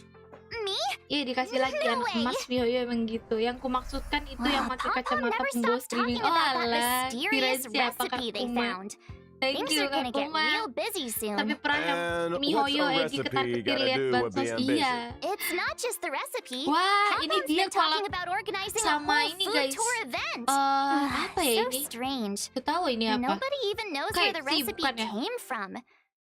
S2: Me?
S1: Iya dikasih lagi
S2: No
S1: anak
S2: way.
S1: emas Mihoyo emang gitu. Yang kumaksudkan itu yang pakai
S2: Pom-Pom
S1: kacamata
S2: never
S1: pembawa
S2: stops
S1: streaming.
S2: talking
S1: Oh
S2: about that
S1: alah,
S2: mysterious
S1: kirain siapa Kak
S2: recipe they
S1: Kuma.
S2: found.
S1: Thank
S2: Things
S1: you
S2: are
S1: Kak
S2: gonna get
S1: Kuma.
S2: real busy soon.
S1: Tapi pernah yang
S6: And
S1: Mihoyo
S6: what's a
S1: Edi
S6: recipe
S1: ketar-ketir
S6: gotta
S1: lihat
S6: do with
S1: bansos.
S6: the
S1: Iya.
S2: It's not just the recipe.
S1: Wah, ini
S2: Pom-Pom's
S1: dia
S2: been talking
S1: collab
S2: about organizing a
S1: sama
S2: whole
S1: ini,
S2: food
S1: guys.
S2: tour event.
S1: Apa ya
S2: So
S1: ini?
S2: strange.
S1: Ketahu ini apa?
S2: Nobody even knows where the
S1: KFC
S2: recipe
S1: bukan ya?
S2: came from.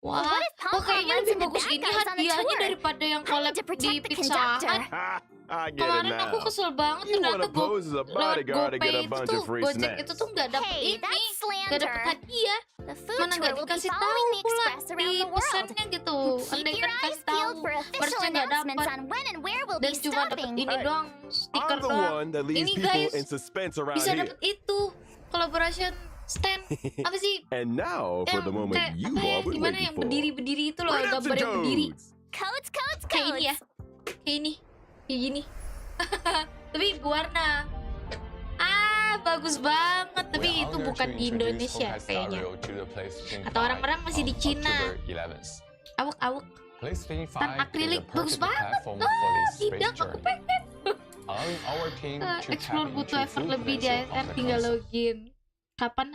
S1: Wah,
S2: What if Pom-Pom
S1: kayaknya
S2: runs
S1: lebih
S2: into
S1: bagus
S2: bad
S1: ini
S2: guys on the
S1: hadiahnya
S2: tour?
S1: daripada yang
S2: I
S1: collab
S2: need to
S1: di
S2: protect the
S1: Pizza
S2: conductor.
S1: Hut.
S6: I get it
S1: Kemarin
S6: now.
S1: aku kesel banget
S6: You
S1: ternyata
S6: wanna pose as a
S1: lewat
S6: bodyguard to get
S1: GoPay
S6: a
S1: itu
S6: bunch
S1: tuh
S6: of free
S1: Gojek
S6: snacks.
S1: itu tuh nggak dapet
S2: Hey,
S1: ini,
S2: that's
S1: nggak dapet
S2: slander.
S1: hadiah.
S2: The food
S1: Mana
S2: tour
S1: nggak
S2: will be
S1: dikasih tahu
S2: following the
S1: pula
S2: express around
S1: di
S2: the world.
S1: pesannya gitu.
S2: Keep
S1: Andai
S2: your
S1: kan
S2: eyes
S1: dikasih tahu,
S2: peeled for official
S1: harusnya nggak
S2: announcements
S1: dapet.
S2: on when and where we'll
S1: Dan
S2: be
S1: cuma dapet
S2: stopping.
S1: ini
S6: Hey,
S1: doang, stiker
S6: I'm the
S1: doang.
S6: one that leaves
S1: Ini
S6: people
S1: guys
S6: in suspense around
S1: bisa
S6: here.
S1: dapet itu collaboration stand apa sih?
S6: And now for the moment
S1: kayak
S6: you
S1: apa ya?
S6: all been
S1: Gimana
S6: waiting
S1: yang
S6: for.
S1: berdiri-berdiri itu loh, gambar
S6: Redemption
S1: yang berdiri.
S6: codes.
S2: Codes, codes,
S1: Kayak
S2: codes.
S1: ini ya, kayak ini, kayak gini. Tapi berwarna. Bagus banget. Tapi itu bukan di Indonesia kayaknya. Atau orang-orang masih di Cina. Awak-awak. Tan akrilik bagus banget. Tidak, aku pengen. Explore butuh effort lebih di ASR tinggal login. Kapan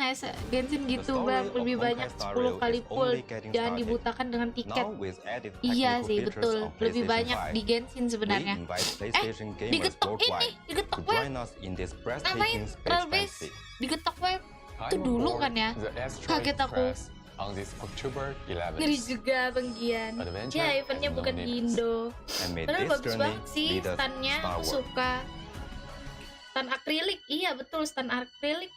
S1: Genshin gitu bang, lebih banyak 10 kali full, jangan dibutakan dengan tiket. Iya sih betul, lebih banyak di Genshin sebenarnya. Digetok ini, digetok web. Ngapain Relbase digetok web? Itu dulu kan ya, kaget aku. Ngeri juga Bang Gian. Ya eventnya bukan di Indo. Padahal bagus banget sih stand-nya, aku suka. Stand akrilik, iya betul stand akrilik.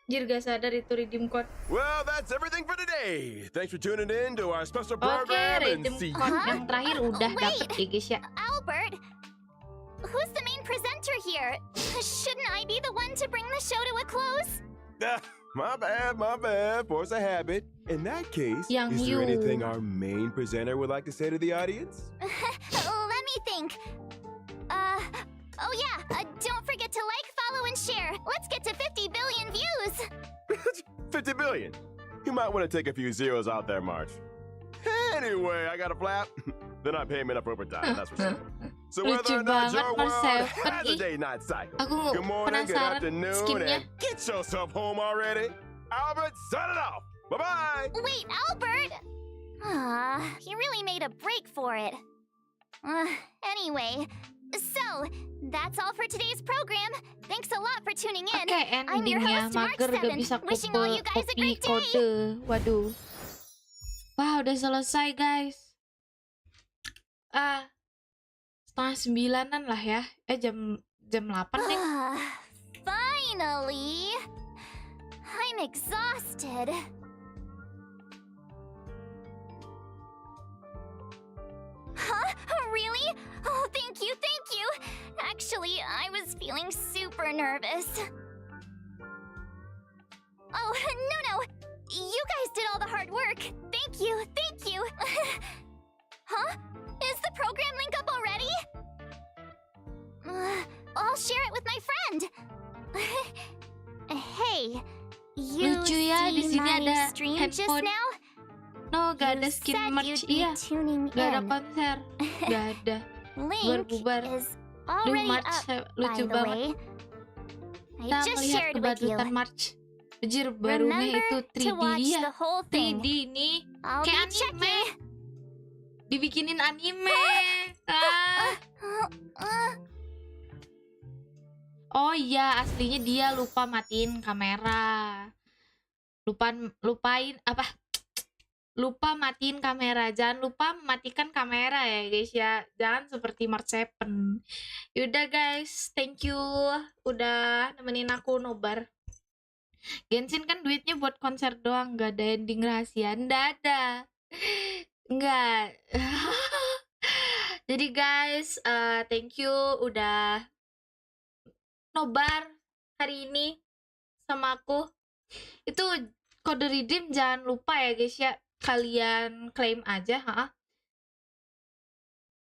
S1: Jir gak sadar itu redeem code.
S6: Well, that's everything for today. Thanks for tuning in to our special
S1: Oke,
S6: program and
S1: redeem
S6: see
S1: code
S6: you.
S1: yang terakhir udah dapet ya guys ya.
S2: Albert, who's the main presenter here? Shouldn't I be the one to bring the show to a close?
S6: My bad. Force a habit. In that case,
S1: Yang
S6: is there
S1: you.
S6: anything our main presenter would like to say to the audience?
S2: Let me think. Oh yeah, don't forget to like, follow, and share. Let's get to 50 billion views.
S6: 50 billion. You might want to take a few zeros out there, March. Anyway, I got a flap. They're not paying me enough overtime, that's for sure. So
S1: Lucu
S6: whether or not
S1: banget,
S6: your
S1: March
S6: world
S1: Seven.
S6: has a
S1: Ih,
S6: day night cycle.
S1: Aku
S6: Good morning, good
S1: penasaran
S6: afternoon,
S1: skinnya.
S6: and get yourself home already. Albert, sign it off. Bye-bye.
S2: Wait, Albert! He really made a break for it. Anyway, so, that's all for today's program. Thanks a lot for tuning in.
S1: Oke,
S2: I'm your
S1: endingnya
S2: host, March
S1: mager gak
S2: 7.
S1: bisa
S2: Wishing all you guys a
S1: copy
S2: great day.
S1: kode. Waduh. Wah, udah selesai guys. 8:30 lah ya. Jam 8 deh.
S2: Finally! I'm exhausted. Huh? Really? Oh, thank you. Actually, I was feeling super nervous. Oh, no. You guys did all the hard work. Thank you. Huh? Is the program link up already? I'll share it with my friend. Hey, you
S1: Lucu ya, di
S2: see
S1: sini
S2: my
S1: ada
S2: stream just
S1: handphone.
S2: now?
S1: No, gak ada
S2: You
S1: skin
S2: said
S1: merch.
S2: you'd be
S1: Iya,
S2: tuning
S1: gak ada
S2: in.
S1: konser. Gak ada.
S2: Link
S1: Bubar.
S2: is
S1: Duh,
S2: already
S1: March
S2: up, by
S1: lucu
S2: the
S1: banget.
S2: way. I
S1: Kita
S2: just
S1: melihat
S2: shared with you.
S1: kebadutan March. Bejir barunya itu
S2: Remember to
S1: 3D
S2: watch
S1: ya.
S2: the whole thing.
S1: 3D nih.
S2: I'll be
S1: Kayak anime.
S2: checking.
S1: Dibikinin anime. Oh iya, aslinya dia lupa matiin kamera. Lupa matiin kamera. Jangan lupa matikan kamera ya guys ya. Jangan seperti March 7. Yaudah guys, thank you udah nemenin aku nobar. Genshin kan duitnya buat konser doang, gak ada ending rahasia. Nggak ada. Enggak. Jadi guys, thank you udah nobar hari ini sama aku. Itu kode redeem jangan lupa ya guys ya, kalian klaim aja.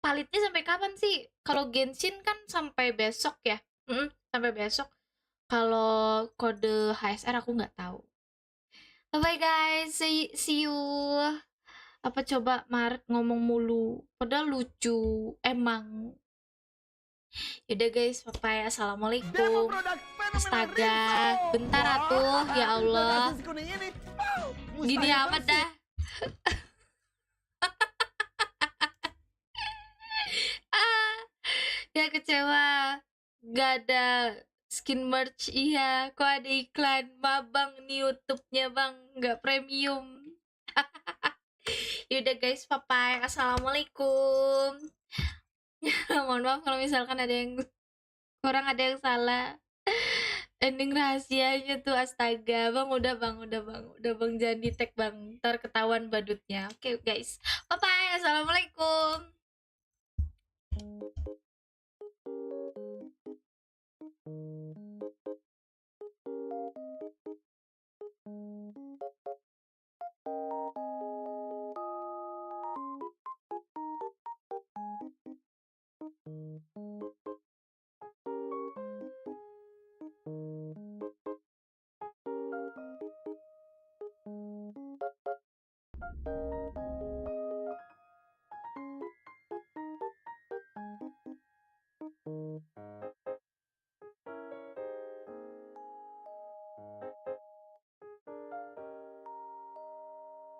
S1: Palitnya sampai kapan sih? Kalau Genshin kan sampai besok ya. Sampai besok. Kalau kode HSR aku nggak tahu. Bye bye guys, see you. Apa coba Maret ngomong mulu, padahal lucu emang. Yaudah guys, bye. Assalamualaikum. Astaga, bentar atuh, ya Allah. Gini amat dah. Ya kecewa, gak ada skin merch. Iya, kok ada iklan bang nih YouTube-nya bang, nggak premium. Yaudah guys, bye. Assalamualaikum. Mohon maaf kalau misalkan ada yang kurang, ada yang salah. Ending rahasianya tuh astaga bang, udah bang jangan di tag bang, ntar ketahuan badutnya. Oke guys, bye. Assalamualaikum.